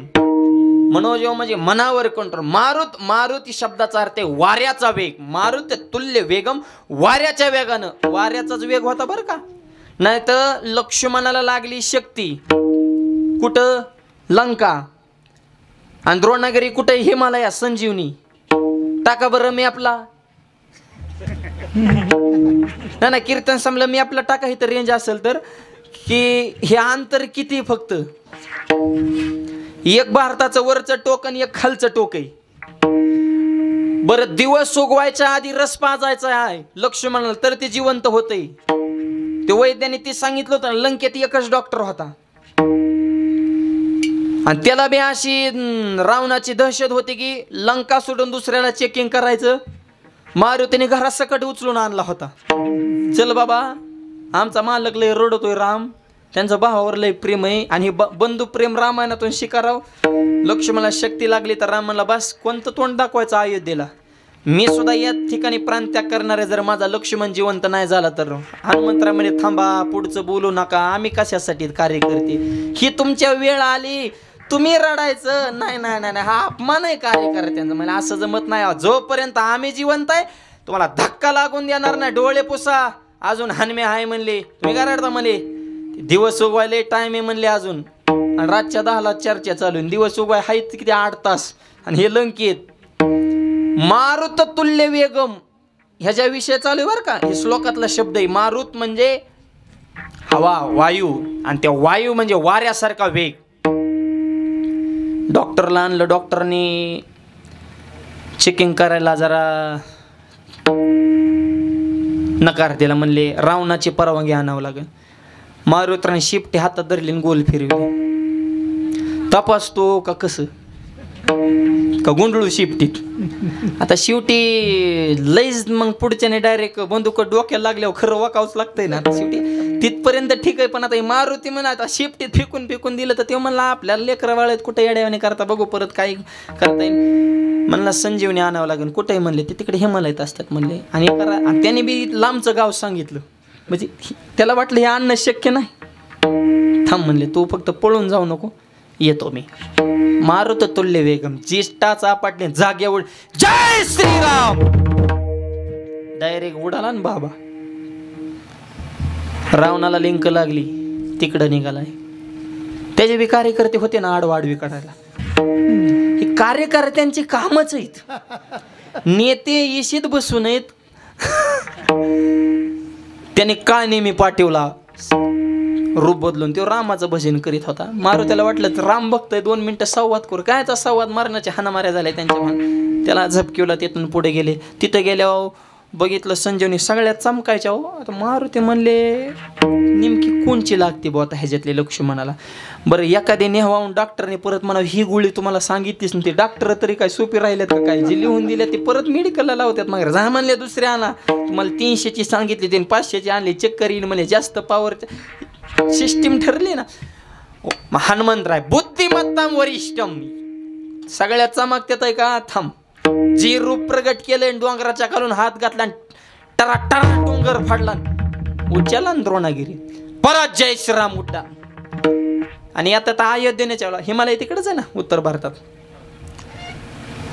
मनोजव म्हणजे मनावर कंट्रोल. मारुत शब्दाचा अर्थ आहे वाऱ्याचा वेग. मारुत तुल्य वेगम, वाऱ्याच्या वेगानं. वाऱ्याचाच वेग होता बरं का. नाही तर लक्ष्मणाला लागली शक्ती कुठं? लंका. आणि द्रोणागिरी कुठे? हिमालया संजीवनी. टाका बरं मी आपला ना कीर्तन संपलं मी आपला टाका. इथं रेंज असेल तर की हे अंतर किती? फक्त एक भारताचं वरचं टोक आणि एक खालचं टोक आहे. बरं दिवस उगवायच्या आधी रस पाजायचा आहे लक्ष्मणाला तर ते जिवंत होते. ते वैद्याने ते सांगितलं होतं. लंकेत एकच डॉक्टर होता आणि त्याला बी अशी रावणाची दहशत होती की लंका सोडून दुसऱ्याला चेकिंग करायचं. मारुतीने घरात सकट उचलून आणला होता. चल बाबा, आमचा मालक लय रडतोय राम, त्यांचा भावावर लय प्रेम आहे आणि बंधू प्रेम रामायणातून शिकाराव. लक्ष्मणाला शक्ती लागली तर राम म्हणला बस कोणतं तोंड दाखवायचं अयोध्येला. मी सुद्धा या ठिकाणी प्राणत्याग करणारे जर माझा लक्ष्मण जिवंत नाही झाला तर. हनुमंतराय म्हणे थांबा, पुढचं बोलू नका, आम्ही कशासाठी कार्य करते. ही तुमच्या वेळ आली तुम्ही रडायचं नाही. नाही नाही हा अपमान आहे कार्यकर्त्यांचा. मला असं जमत नाही. जोपर्यंत आम्ही जिवंत आहे तुम्हाला धक्का लागून देणार नाही. डोळे पुसा. अजून हनमे आहे म्हणले, तुम्ही काय रडता म्हणले. दिवस उगवायला टाइम आहे म्हणले अजून. आणि रातच्या 10ला चर्चा चालू. दिवस उगवाय आहेत किती 8 तास. आणि हे लंकेत मारुत तुल्य वेगम ह्याच्या विषय चालू आहे बरं का. हे श्लोकातला शब्द आहे. मारुत म्हणजे हवा, वायू, आणि त्या वायू म्हणजे वाऱ्यासारखा वेग. डॉक्टरला आणलं. डॉक्टरनी चेकिंग करायला जरा नकार दिला. म्हणले रावणाची परवानगी आणावं लागेल. मारुतीने शिफ्टी हातात धरली गोल फिरवली. तपासतो का कसं का गुंडळू शिफ्टीत. आता शेवटी लईच मग पुढच्याने डायरेक्ट बंदूक डोक्याला लागल्यावर खरं वाकावंच लागतंय ना. आता शेवटी तिथपर्यंत ठीक आहे, पण आता मारुती म्हणा आता शिफ्टीत फेकून दिलं तर ते म्हणला आपल्याला लेकरं वाळत कुठे येड्यावाने करता बघू परत काही करता येईल. म्हणला संजीवनी आणावं लागेल. कुठेही म्हणले ते तिकडे हिमालयात असतात म्हणले. आणि त्याने बी लांबचं गाव सांगितलं. म्हणजे त्याला वाटलं हे आणणं शक्य नाही. थांब म्हणले तू फक्त पळून जाऊ नको, येतो मी. मारुत तुल्य वेगम. ज्येष्ठाचा पाटणे जाग्यावर जय श्रीराम डायरेक्ट उडाला ना बाबा. रावणाला लिंक लागली, तिकडं निघालाय. त्याचे बी कार्यकर्ते होते ना आडवाडवी काढायला. हे कार्यकर्त्यांची कामच आहेत. नेते इशीत बसून आहेत. त्याने काळ नेहमी पाठवला रूप बदलून. तो रामाचं भजन करीत होता. मारुतीला वाटलं राम बघतोय 2 मिनिटं संवाद करू. कायचा संवाद, मारण्याच्या हाणामाऱ्या झाल्या त्यांच्या भान. त्याला झपकिवला. तिथून पुढे गेले. तिथं गेल्यावर बघितलं संजीवनी सगळ्यात चमकायच्या. आता मारुती म्हणले नेमकी कोणची लागते बुवा आता ह्याच्यातले लक्ष्मणाला. बरं एखादी नेहवाहून डॉक्टरने परत म्हणा ही गोळी तुम्हाला सांगितलीच नव्हती. डॉक्टर तरी काय सोपी राहिल्यात का काय. जे लिहून दिल्या ते परत मेडिकलला लावतात. मग जा म्हणले दुसऱ्या आणा. तुम्हाला 300ची सांगितली त्यांनी 500ची आणली. चक्कर येईल म्हणजे जास्त पॉवर सिस्टीम ठरली ना. हनुमंतराय बुद्धिमत्ताम वरिष्ठम. सगळ्यात चमकत्यात आहे का. थांब. जे रूप प्रगट केलंय डोंगराच्या खालून हात घातला टरा टरा डोंगर फाडला. उच्चाला द्रोणागिरी. परत जय श्रीराम उड्डा. आणि आता अयोध्येच्या हिमालय तिकडेच आहे ना उत्तर भारतात.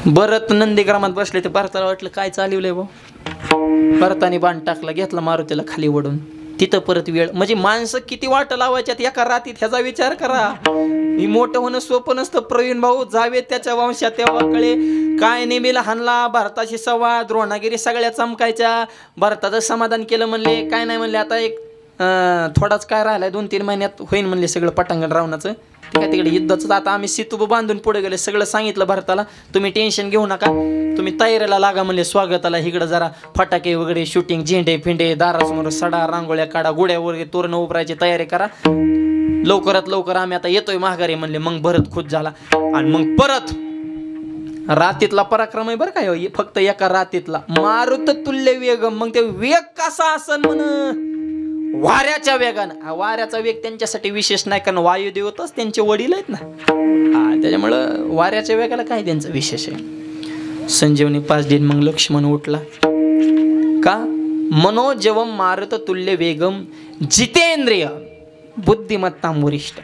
भरत नंदीग्रामात बसले. ते भारताला वाटलं काय चालवलंय भाऊ. भरताने बाण टाकला, घेतला मारुतीला खाली ओढून. तिथं परत वेळ म्हणजे माणसं किती वाट लावायच्यात एका रातीत ह्याचा विचार करा. ही मोठं होणं सोपं नसतं. प्रवीण भाऊ जावे त्याच्या वंशात तेव्हा कळे काय नेहमीला हाणला. भारताशी संवाद द्रोणागिरी सगळ्या चमकायच्या. भारताचं समाधान केलं म्हणले काय नाही म्हणले. आता एक थोडाच काय राहिलाय, 2-3 महिन्यात होईन म्हणले सगळं पटांगण रावणाचं. ठीक आहे, तिकडे युद्धाचं आता आम्ही सेतू बांधून पुढे गेले, सगळं सांगितलं भारताला, तुम्ही टेन्शन घेऊ नका, तुम्ही तयारीला लागा म्हणले स्वागताला. इकडं जरा फटाके वगैरे शूटिंग, झेंडे फिंडे, दारासमोर सडा, रांगोळ्या काढा, गुड्या वगैरे तोरण उभरायची तयारी करा, लवकरात लवकर आम्ही आता येतोय माघारी म्हणले. मग भरत खुश झाला आणि मग परत रातीतला पराक्रम आहे बरं काय, फक्त एका रातीतला. मारुत तुल्य वेगम. मग ते वेग कसा असेल म्हण, वाऱ्याच्या वेगानं. वाऱ्याचा वेग त्यांच्यासाठी विशेष नाही, कारण वायुदेवतच त्यांचे वडील आहेत ना, त्याच्यामुळं वाऱ्याच्या वेगाला काय त्यांचं विशेष आहे. संजीवनी 5 दिन. मग लक्ष्मण उठला का, मनोजवम मारुत तुल्य वेगम जितेंद्रिय बुद्धिमत्ताम वरिष्ठ.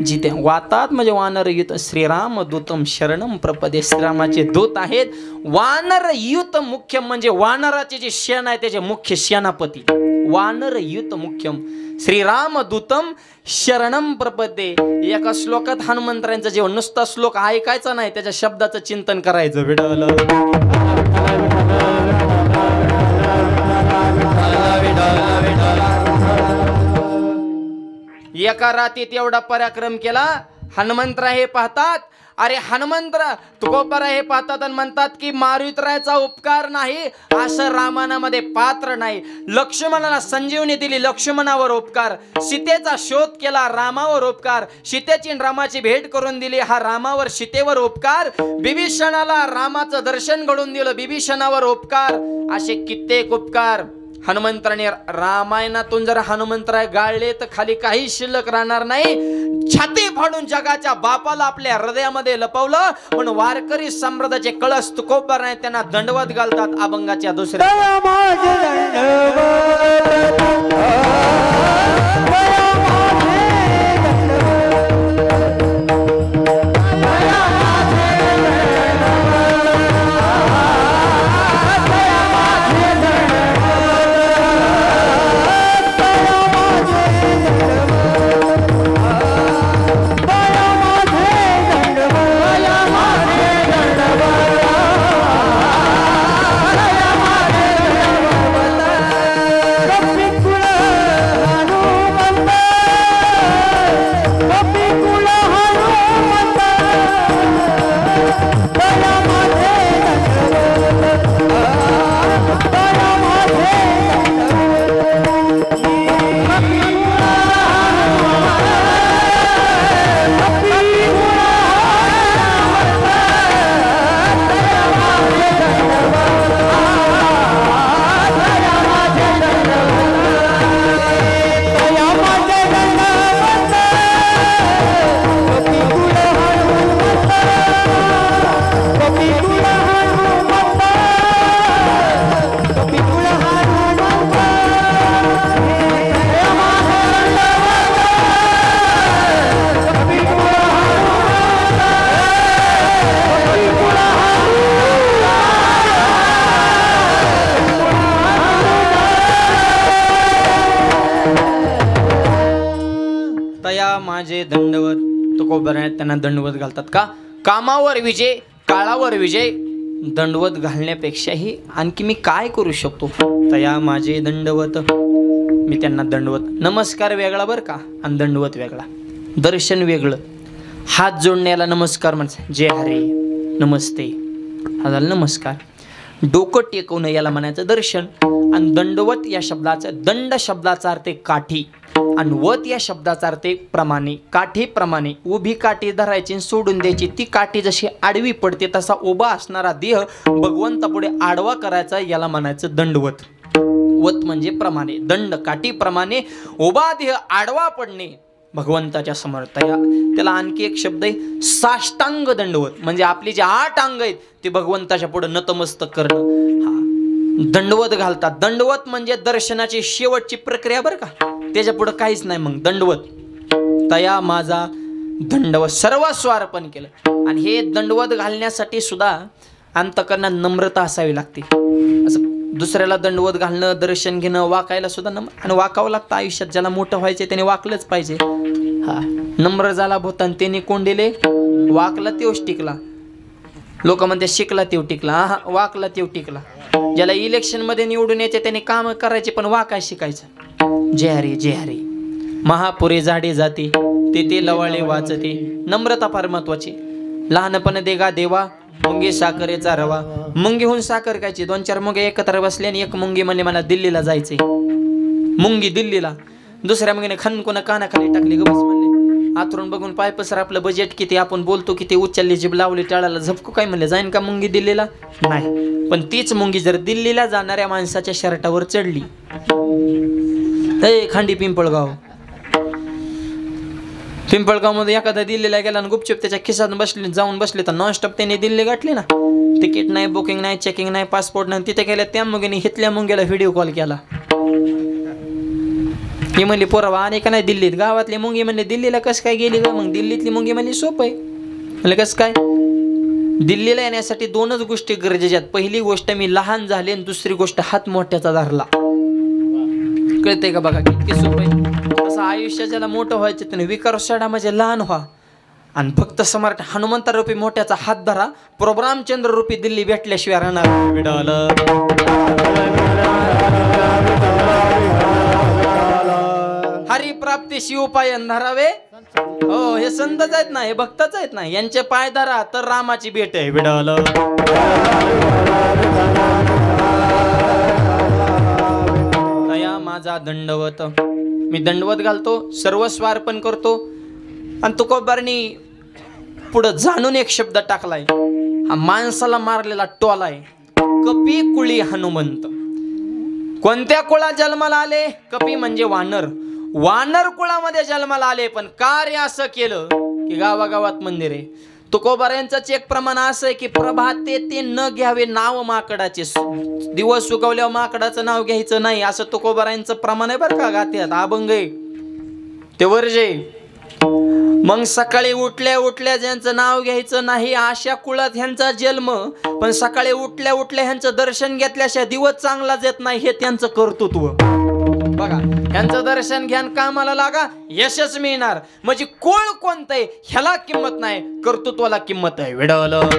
जिथे वातात म्हणजे वानर युत श्रीराम दूतम शरणम प्रपदे. श्रीरामाचे दूत आहेत. वानर युत मुख्यम म्हणजे वानराचे जे शेण आहे त्याचे मुख्य सेनापती. वानर युत मुख्यम श्रीराम दूतम शरणम प्रपदे. एका श्लोकात हनुमंतरांचा जेव्हा नुसता श्लोक ऐकायचा नाही, त्याच्या शब्दाचं चिंतन करायचं. विठ्ठल एका रातीत एवढा पराक्रम केला. हनुमंतराय हे पाहतात, अरे हनुमंतराय तुकोबराय हे पाहतात आणि म्हणतात की मारुतरायाचा उपकार नाही असं रामायणामध्ये पात्र नाही. लक्ष्मणाला संजीवनी दिली, लक्ष्मणावर उपकार. सीतेचा शोध केला, रामावर उपकार. सीतेची रामाची भेट करून दिली, हा रामावर सीतेवर उपकार. बिभीषणाला रामाचं दर्शन घडून दिलं, बिभीषणावर उपकार. असे कित्येक उपकार हनुमंतराने. रामायणातून जर हनुमंतराय गाळले तर खाली काही शिल्लक राहणार नाही. छाती फाडून जगाच्या बापाला आपल्या हृदयामध्ये लपवलं. म्हणून वारकरी संप्रदायाचे कळस तुकोबराय त्यांना दंडवत घालतात. अभंगाच्या दुसऱ्या माझे दंडवत. तुकोबराय त्यांना दंडवत घालतात का, कामावर विजय, काळावर विजय. दंडवत घालण्यापेक्षाही आणखी मी काय करू शकतो. तया माझे दंडवत. मी त्यांना दंडवत. नमस्कार वेगळा बरं का, आणि दंडवत वेगळा. दर्शन वेगळं. हात जोडण्याला नमस्कार म्हणायचं, जय हरे नमस्ते, हा झाला नमस्कार. डोकं टेकवणं याला म्हणायचं दर्शन. आणि दंडवत या शब्दाचं, दंड शब्दाचा अर्थ काठी आणि वत या शब्दाचा अर्थ प्रमाणे. काठी प्रमाणे. उभी काठी धरायची सोडून द्यायची. ती काठी जशी आडवी पडते तसा उभा असणारा देह भगवंतापुढे आडवा करायचा, याला म्हणायचं दंडवत. वत म्हणजे प्रमाणे. दंड काठी प्रमाणे. उभा देह आडवा पडणे भगवंताच्या समोर. त्याला आणखी एक शब्द आहे साष्टांग दंडवत. म्हणजे आपली जे 8 अंग आहेत ते भगवंताच्या पुढे नतमस्तक करणं. हा दंडवत घालतात. दंडवत म्हणजे दर्शनाची शेवटची प्रक्रिया बरं का, त्याच्या पुढे काहीच नाही. मग दंडवत. तया माझा दंडवत, सर्वस्व अर्पण केलं. आणि हे दंडवत घालण्यासाठी सुद्धा अंतकरणात नम्रता असावी लागते. असं दुसऱ्याला दंडवत घालणं, दर्शन घेणं, वाकायला सुद्धा आणि वाकावं लागतं आयुष्यात. ज्याला मोठं व्हायचं त्याने वाकलंच पाहिजे. हा नम्र झाला भूतान त्याने कोंडिले, वाकला तेवढ टिकला. लोक म्हणते शिकला तेव टिकला, हा वाकला तेव टिकला. ज्याला इलेक्शन मध्ये निवडून यायचे त्याने काम करायचे पण वाकाय शिकायचं. जय हरी जय हरी. महापुरे झाडे जाते ते लवाळे वाचते. नम्रता फार महत्वाची. लहानपण देगा देवा मुंगी साखरेचा रवा. मुंगीहून साखर खायची. 2-4 मुंगे एकत्र बसले आणि एक मुंगी म्हणले मला दिल्लीला जायचंय. मुंगी दिल्लीला. दुसऱ्या मुंगीने खनकोना कानाखाली टाकली. गबस म्हणले आतरून बघून पाय पसर आपलं बजेट किती, आपण बोलतो किती, उचलली जीभ लावली टाळाला झपकू काय म्हणले जाईन का मुंगी दिल्लीला? नाही. पण तीच मुंगी जर दिल्लीला जाणाऱ्या माणसाच्या शर्टावर चढली, खांडी पिंपळगाव मध्ये एखादा दिल्लीला गेला आणि गुपचूप त्याच्या खिशात जाऊन बसले तर नॉनस्टॉप त्यांनी दिल्ली गाठली ना. तिकीट नाही, बुकिंग नाही, चेकिंग नाही, पासपोर्ट नाही. तिथे गेल्या त्या मुंगीने हितल्या मुंग्याला व्हिडिओ कॉल केला. ही म्हणली पोरावा आणि का नाही दिल्लीत. गावातली मुंगी म्हणली दिल्लीला कसं काय गेली ग? मग दिल्लीतली मुंगी म्हणली सोपं आहे. म्हणलं कसं काय? दिल्लीला येण्यासाठी 2च गोष्टी गरजेच्या आहेत. पहिली गोष्ट मी लहान झाले आणि दुसरी गोष्ट हात मोठ्याचा धरला. कळतंय का बघा किती सोपं आहे. तसं आयुष्य ज्याला मोठं व्हायचं त्याने विकार साडा म्हणजे लहान व्हा आणि फक्त सम्राट हनुमंत रूपी मोठ्याचा हात धरा. प्रभुरामचंद्र रूपी दिल्ली भेटल्याशिवाय राहणार. हरी प्राप्ती शिव पाय धरावे. हो हे संतच आहेत ना, हे भक्तच आहेत ना. यांचे पाय धरा तर रामाची भेट आहे. विडाल दया माझा दंडवत. मी दंडवत घालतो, सर्वस्व अर्पण करतो. आणि तुकोबारनी पुढं जाणून एक शब्द टाकलाय. हा माणसाला मारलेला टोलाय. कपी कुळी हनुमंत. कोणत्या कुळात जन्माला आले? कपी म्हणजे वानर. वानर कुळामध्ये जन्माला आले, पण कार्य असं केलं की गावागावात मंदिर आहे. तुकोबारांचं चेक प्रमाण असं आहे की प्रभाते ते न घ्यावे नाव माकडाचे. दिवस सुकवल्यावर माकडाचं नाव घ्यायचं नाही असं तुकोबारांचं प्रमाण आहे बरं का. गात्यात अभंग आहे ते वर्जे. मग सकाळी उठल्या उठल्या ज्यांचं नाव घ्यायचं नाही अशा कुळात ह्यांचा जन्म. पण सकाळी उठल्या उठल्या ह्यांचं दर्शन घेतल्याशिवाय दिवस चांगलाच येत नाही हे त्यांचं कर्तृत्व बघा. ह्यांचं दर्शन घ्या कामाला लागा, यशच मिळणार. म्हणजे कुळ कोणतं आहे ह्याला किंमत नाही, कर्तृत्वाला किंमत आहे. वेडवलं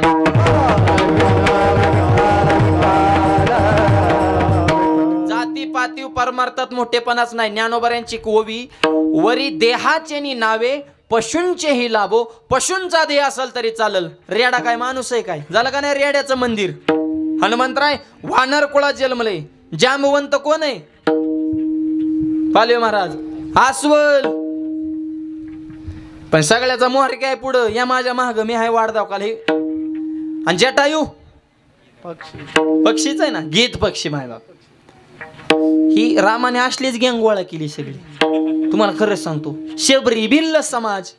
जाती पाती परमार्थात मोठेपणाच नाही. ज्ञानोबऱ्यांची कोवी वरी देहाचे नावे पशूंचेही लाभो. पशूंचा देह असेल तरी चालल. रेडा काय माणूस आहे काय? झालं का नाही रेड्याचं मंदिर? हनुमंतराय वानर कुळात जन्मले. जांबवंत कोण आहे? पालवे महाराज अस्वल. पण सगळ्याचा मोहर काय पुढं? या माझ्या महाग मी हाय वाढदाव काल हे. आणि जटायू पक्षीच आहे ना, गीत पक्षी मायबाप. ही रामाने असलीच गँग गोळा केली सगळी. तुम्हाला खरंच सांगतो. शबरी भिल्ल समाज.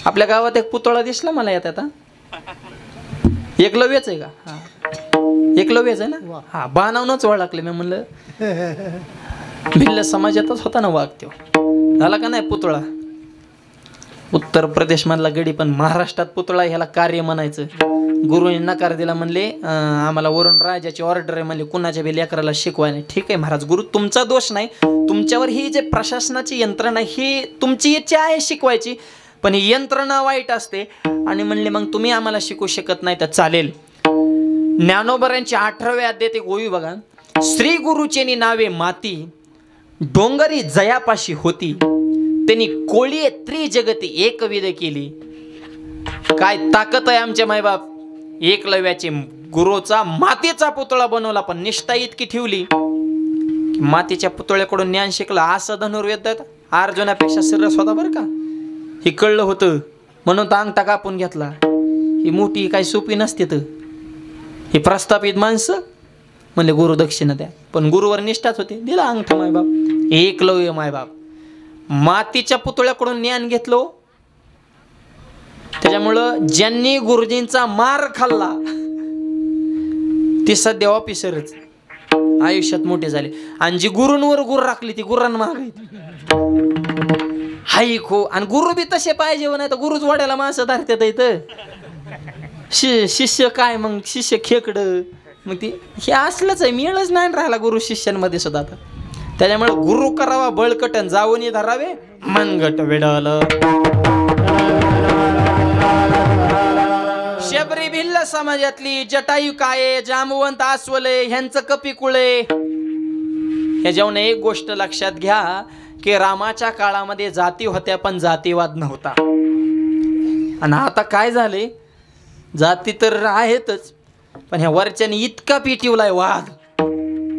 आपल्या गावात एक पुतळा दिसला मला यात आता. एकलव्यच आहे का? हा एकलव्यच आहे ना. हा बाणावूनच ओळखले मी. म्हणलं भिल्ल समाजातच होता ना वाघ. तो झाला का नाही पुतळा? उत्तर प्रदेश मधला गडी, पण महाराष्ट्रात पुतळा ह्याला कार्य म्हणायचं. गुरुने नकार दिला. म्हणले आम्हाला वरून राजाची ऑर्डर आहे. म्हणले कुणाच्या बी लेकराला शिकवाय नाही. ठीक आहे महाराज, गुरु तुमचा दोष नाही. तुमच्यावर ही जे प्रशासनाची यंत्रणा ही तुमची इच्छा आहे शिकवायची, पण ही यंत्रणा वाईट असते. आणि म्हणले मग तुम्ही आम्हाला शिकवू शकत नाही तर चालेल. ज्ञानोबरांची 18व्या अध्यायात एक ओवी बघा. श्री गुरुचेनी नावे माती डोंगरी जयापाशी होती. त्यांनी कोळी त्रिजगती एकविध केली. काय ताकद आहे आमच्या मायबाप. एकलव्याचे गुरुचा मातीचा पुतळा बनवला, पण निष्ठा इतकी ठेवली मातीच्या पुतळ्याकडून ज्ञान शिकला. असं धनुर्वेद अर्जुनापेक्षा सरस होता बरं का. हे कळलं होतं म्हणून तर अंगठा कापून घेतला. ही मोठी काही सोपी नसते. तर हे प्रस्थापित माणसं म्हणले गुरु दक्षिणा द्या, पण गुरुवर निष्ठाच होती. दिला अंगठा मायबाप. एकलव्य मायबाप मातीच्या पुतळ्याकडून ज्ञान घेतलो. त्याच्यामुळं ज्यांनी गुरुजींचा मार खाल्ला ती सध्या ऑफिसरच आयुष्यात मोठे झाले. आणि जी गुरूंवर गुरु राखली ती गुरांना महागायची. हाई खो. आणि गुरु बी तसे पाहिजे नाही तर गुरुच वाड्याला माणसं धरतात इथं. शिष्य काय मग शिष्य खेकड. मग ती हे असलंच आहे. मिळच नाही राहिला गुरु शिष्यांमध्ये सुद्धा. आता त्याच्यामुळे गुरु करावा बळकटन जाऊन धरावे मनगट. वेडल शबरी भिल्ल समाजातली जटायू काय जांबवंत अस्वले ह्यांचं कपी कुळे ह्याच्यावरून एक गोष्ट लक्षात घ्या की रामाच्या काळामध्ये जाती होत्या पण जातीवाद नव्हता. आणि आता काय झाले, जाती तर आहेतच पण ह्या वरच्याने इतका पिटिवलाय वाद,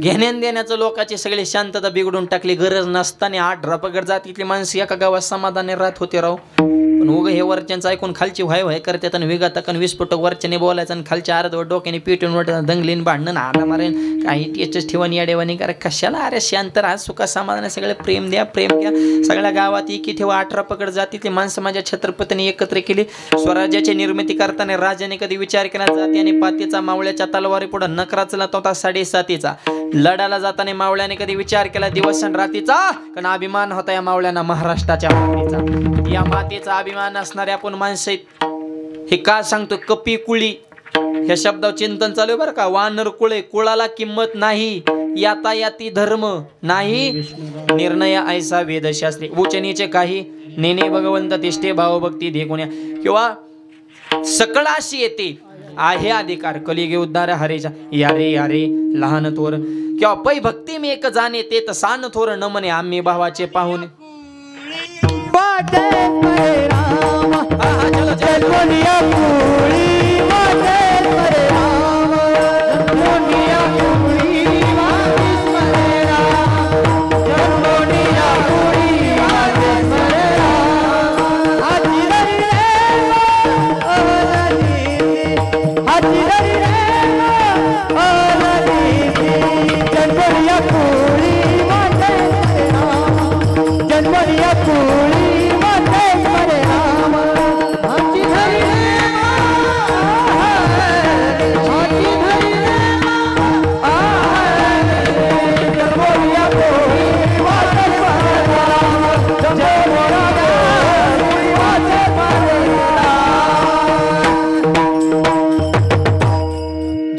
घेण्यान देण्याचं लोकांची सगळी शांतता बिघडून टाकली. गरज नसताना 18 पगड जातीतली माणसं एका गावात समाधानी राहत होते राव. पण उगं हे वरच्यांचं ऐकून खालची व्हाय व्हाय करतात आणि विघातक विस्फोटक वरच्याने बोलायचं आणि खालच्या अर्धवट डोक्याने पिटून वाटत दंगलीन भांडणं आला मारेन काही टीचर्स ठेवणी याडेवानी करा. कशाला अरे शांत राहा, सुखा समाधान सगळे प्रेम द्या, प्रेम घ्या. सगळ्या गावात एकी ठेवा. 18 पगड जातीतली माणसं माझ्या छत्रपतीने एकत्र केली. स्वराज्याची निर्मिती करताना राजाने कधी विचार केला जाती आणि पातीचा, मावळ्याच्या तलवारी पुढे नकरा चलत होता 7.5 लढायला जाताना मावळ्याने कधी विचार केला दिवस आणि रात्रीचा, कारण अभिमान होता या मावळ्यांना महाराष्ट्राच्या मातीचा. या मातीचा अभिमान असणारे आपण माणसं हे का सांगतो, कपी कुळी ह्या शब्दावर चिंतन चालू आहे बरं का. वानर कुळे, कुळाला किंमत नाही, यातायाती धर्म नाही, निर्णय ऐसा वेदशास्त्री, उच्च नीचे काही नेने भगवंत तिष्ठे भावभक्ती देखुन्या, किंवा सकळाशी येते आहे अधिकार कलिगे उद्धार हरेचा. यारे यारे लहान थोर किंवा पै भक्ती मी एक जाणे ते तर सान थोर न म्हणे आम्ही भावाचे पाहुणे.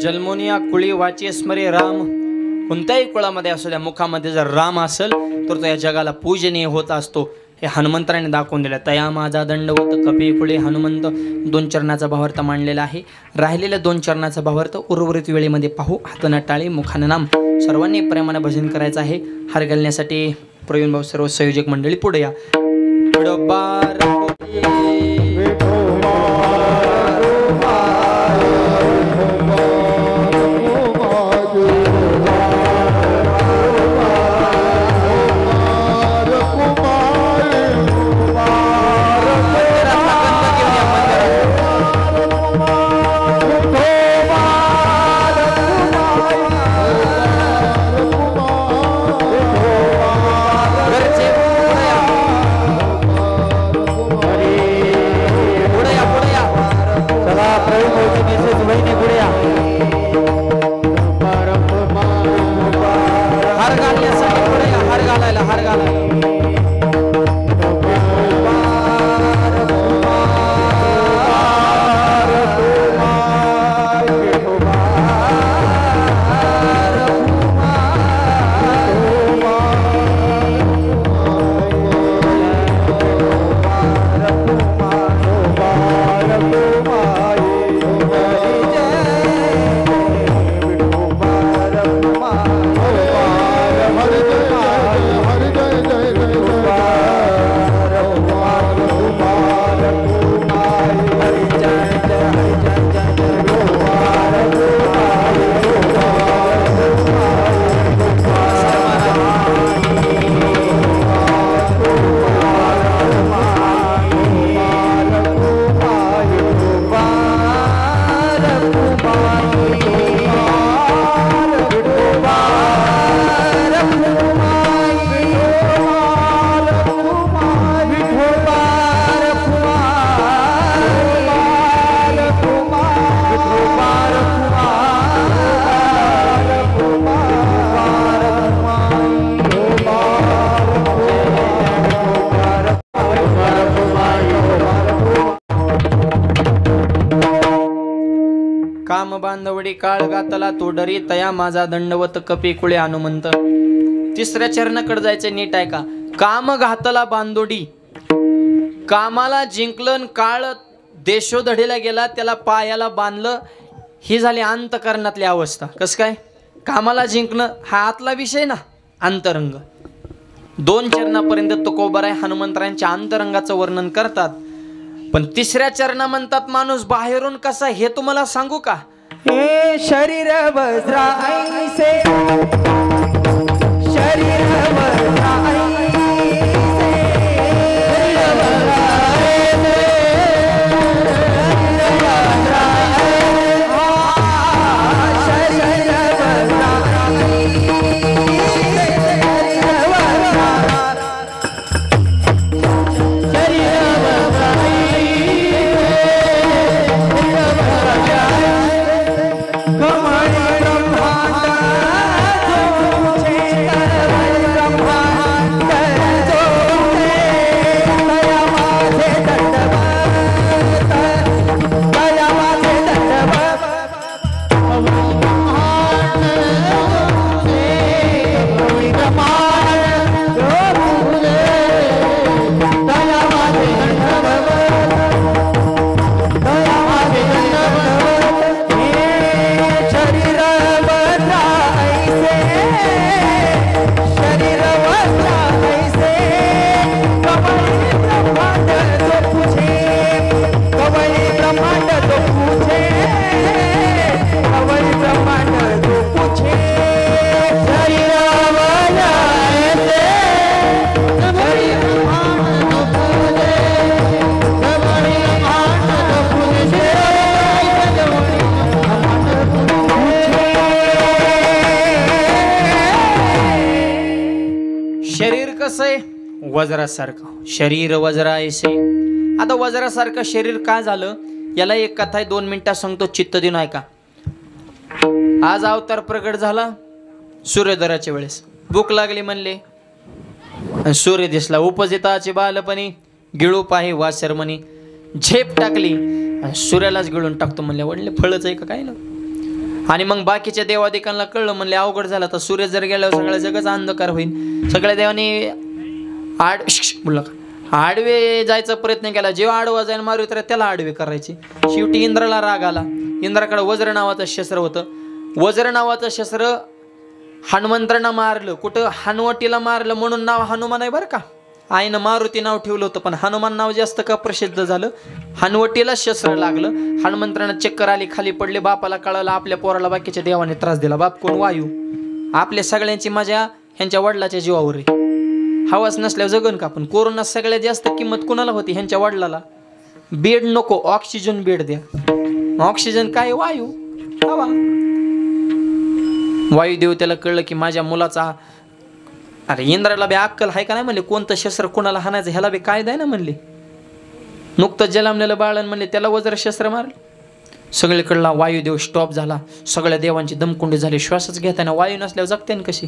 जन्मोनिया कुळी वाचे स्मरे राम. कोणत्याही कुळामध्ये असू द्या, मुखामध्ये जर राम असेल तर तो या जगाला पूजनीय होत असतो. हे हनुमंताने दाखवून दिलं. तया माझा दंडवत कपी कुळे हनुमंत 2 चरणाचा भावार्थ मांडलेला आहे. राहिलेल्या 2 चरणाचा भावार्थ उर्वरित वेळेमध्ये पाहू. हातानं टाळी, मुखानं नाम. सर्वांनी प्रेमाने भजन करायचं आहे. हार घालण्यासाठी प्रवीण भाऊ सर्व संयोजक मंडळी पुढे या. काम बांधवडी काळ गातला तो डरी तया माझा दंडवत कपी कुळे हनुमंत. 3ऱ्या चरणाकडे जायचं नीट आहे का. काम घातला बांधोडी, कामाला जिंकलन काळ देशोधडीला गेला, त्याला पायाला बांधलं. ही झाली अंतकरणातली अवस्था. कस काय कामाला जिंकणं हा आतला विषय ना. अंतरंग. 2 चरणापर्यंत तुकोबाराय हनुमंतरायांच्या अंतरंगाचं वर्णन करतात. पण 3ऱ्या चरणा म्हणतात माणूस बाहेरून कसा हे तुम्हाला सांगू का? हे शरीर वज्रा ऐसे, शरीर वज्रा वज्रासारखं शरीर वज्रा ऐसे. आता वज्रासारखं शरीर काय झालं याला एक कथा आहे, 2 मिनिटात सांगतो, चित्त देऊन ऐका. आज अवतार प्रगट झाला सूर्योदयाच्या वेळेस. भूक लागली म्हणले आणि सूर्य दिसला. उपजिताचे बालपणी गिळू पाही वासर म्हणी. झेप टाकली आणि सूर्यालाच गिळून टाकतो म्हणले. वडले फळच आहे का काय ना. आणि मग बाकीच्या देवादिकांना कळलं म्हणले अवघड झालं. तर सूर्य जर गेल्यावर सगळ्या जगाचा अंधकार होईल. सगळ्या देवानी आडवे जायचा प्रयत्न केला. जेव्हा आडवा जायला मारू तर त्याला आडवे करायचे. शेवटी इंद्राला राग आला. इंद्राकडे वज्र नावाचं शस्त्र होतं. वज्र नावाचं शस्त्र हनुमंतांना मारलं. कुठं हनुवटीला मारलं म्हणून नाव हनुमान आहे बरं का. आईनं मारुती नाव ठेवलं होतं पण हनुमान नाव जास्त का प्रसिद्ध झालं. हनुवटीला शस्त्र लागलं. हनुमंतांना चक्कर आली, खाली पडले. बापाला कळालं आपल्या पोराला बाकीच्या देवाने त्रास दिला. बाप कोण? वायू. आपल्या सगळ्यांची मजा ह्यांच्या वडिलाच्या जीवावर आहे. हवाच नसल्यावर जगन का. पण कोरोना सगळ्यात जास्त किंमत कुणाला होती? ह्यांच्या वडिलाला. बेड नको, ऑक्सिजन बेड द्या. ऑक्सिजन काय? वायू, हवा. वायुदेव त्याला कळलं की माझ्या मुलाचा, अरे इंद्राला बी अक्कल आहे का नाही म्हणले. कोणतं शस्त्र कोणाला हाणायचं ह्याला बी कायदा आहे ना म्हणले. नुकतंच जन्मलेलं बाळण म्हणले त्याला वज्र शस्त्र मारलं. सगळीकडला वायुदेव स्टॉप झाला. सगळ्या देवांची दमकुंडी झाली. श्वासच घेताना वायू नसल्यावर जगते ना कशी.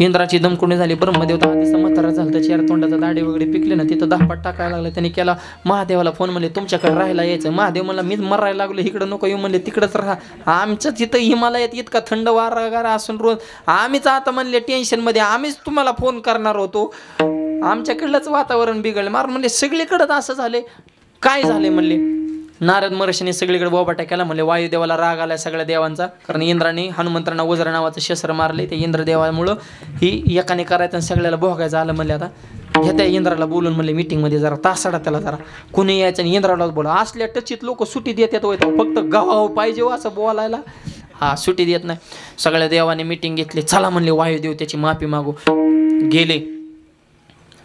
इंद्राची दमकुंडी झाली. ब्रह्मदेव आधीचा म्हातारा झाला. त्याची यार तोंडाचा दाढी वगैरे पिकले ना. तिथं 10 पाट टाकायला लागला. त्यांनी केला महादेवाला फोन. म्हणले तुमच्याकडे राहायला यायचं. महादेव म्हणला मीच मरायला लागलो, इकडं नको येऊ. म्हणले तिकडंच राहा. आमचं तिथं हिमालयात इतका थंड वारा असून रोज आम्हीच आता म्हणले टेन्शनमध्ये आम्हीच तुम्हाला फोन करणार होतो. आमच्याकडलंच वातावरण बिघडलं. मार म्हणले सगळीकडंच असं झाले. काय झाले म्हणले. नारद महर्षीने सगळीकडे बोबाटा केला. म्हणले वायुदेवाला राग आलाय सगळ्या देवांचा. कारण इंद्राने हनुमंतांना वज्र नावाचं शस्त्र मारले. ते इंद्रदेवामुळं ही एकाने करायचं आणि सगळ्याला भोगायचं आलं. म्हणले आता ह्या त्या इंद्राला बोलून म्हणले मीटिंगमध्ये जरा तासाडा त्याला जरा कुणी यायचं आणि इंद्रालाच बोला. असल्या टचित लोक सुट्टी देतात होतं. फक्त गावा पाहिजे असं बोलायला. हा सुट्टी देत नाही. सगळ्या देवाने मीटिंग घेतली. चला म्हणले वायुदेव त्याची माफी मागू. गेले.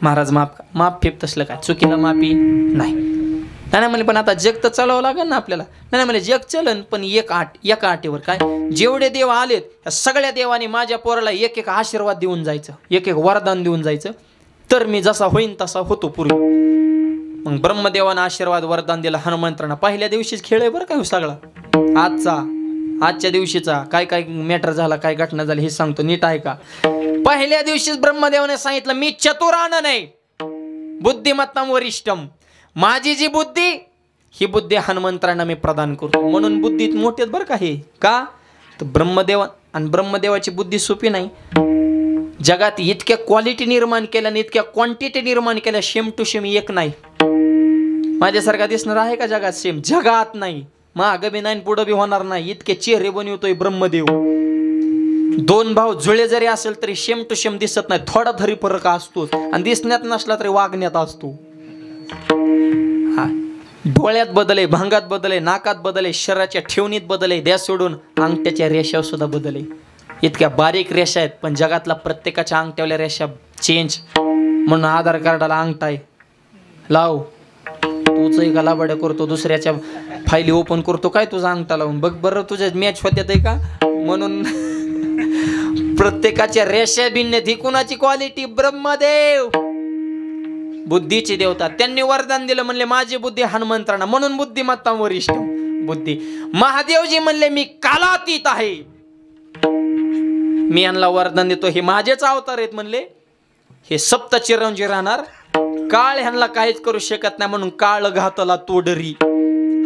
महाराज माफ फेप तसलं काय चुकीला माफी नाही. नाही म्हणले पण आता जग तर चालवावं लागेल ना आपल्याला. नाही म्हणले जग चलन पण एका अटीवर. काय? जेवढे देव आलेत या सगळ्या देवाने माझ्या पोराला एक आशीर्वाद देऊन जायचं, एक वरदान देऊन जायचं. तर मी जसा होईन तसा होतो पूर्वी. मग ब्रह्मदेवानं आशीर्वाद वरदान दिला हनुमंतांना. पहिल्या दिवशीच खेळ आहे बरं का सगळा. आजच्या दिवशीचा काय काय मॅटर झाला, काय घटना झाली हे सांगतो, नीट ऐका. पहिल्या दिवशीच ब्रह्मदेवाने सांगितलं मी चतुरान नाही बुद्धिमत्ताम वरिष्ठम. माझी जी बुद्धी ही बुद्धी हनुमंतांना मी प्रदान करतो. म्हणून बुद्धीत मोठेच बरं का हे. का? तर ब्रह्मदेवाची बुद्धी सोपी नाही. जगात इतक्या क्वालिटी निर्माण केल्या आणि इतक्या क्वांटिटी निर्माण केल्या. सेम टू सेम एक नाही. माझ्यासारखा दिसणार आहे का जगात? सेम जगात नाही. मागं बी नाही पुढं बी होणार नाही. इतके चेहरे बनवतोय ब्रह्मदेव. दोन भाऊ जुळे जरी असेल तरी सेम टू सेम दिसत नाही, थोडा तरी फरक असतोच आणि दिसण्यात नसला तरी वागण्यात असतो. हा, डोळ्यात बदल आहे, भांगात बदल आहे, नाकात बदल आहे, शरीराच्या ठेवणीत बदल आहे, द्या सोडून अंगठ्याच्या रेषावर सुद्धा बदल आहे. इतक्या बारीक रेषा आहेत, पण जगातला प्रत्येकाच्या अंगठ्यावल्या रेषा चेंज. म्हणून आधार कार्डाला अंगठा आहे लाव, तूच एका लाबाड्या करतो, दुसऱ्याच्या फायली ओपन करतो, काय तुझा अंगठा लावून बघ बरं, तुझ्या मॅच होत्यात आहे का? म्हणून प्रत्येकाच्या रेषा भिन्न. ही कुणाची क्वालिटी? ब्रह्मदेव, बुद्धीची देवता. त्यांनी वरदान दिलं, म्हणले माझी बुद्धी हनुमंतांना, म्हणून बुद्धिमत्ता वरिष्ठ बुद्धी. महादेवजी म्हणले मी कालातीत आहे, मी यांना वरदान देतो, हे माझेच अवतार आहेत म्हणले, हे सप्त चिरंजीव राहणार, काळ ह्यांना काहीच करू शकत नाही, म्हणून काळ घातला तोडरी.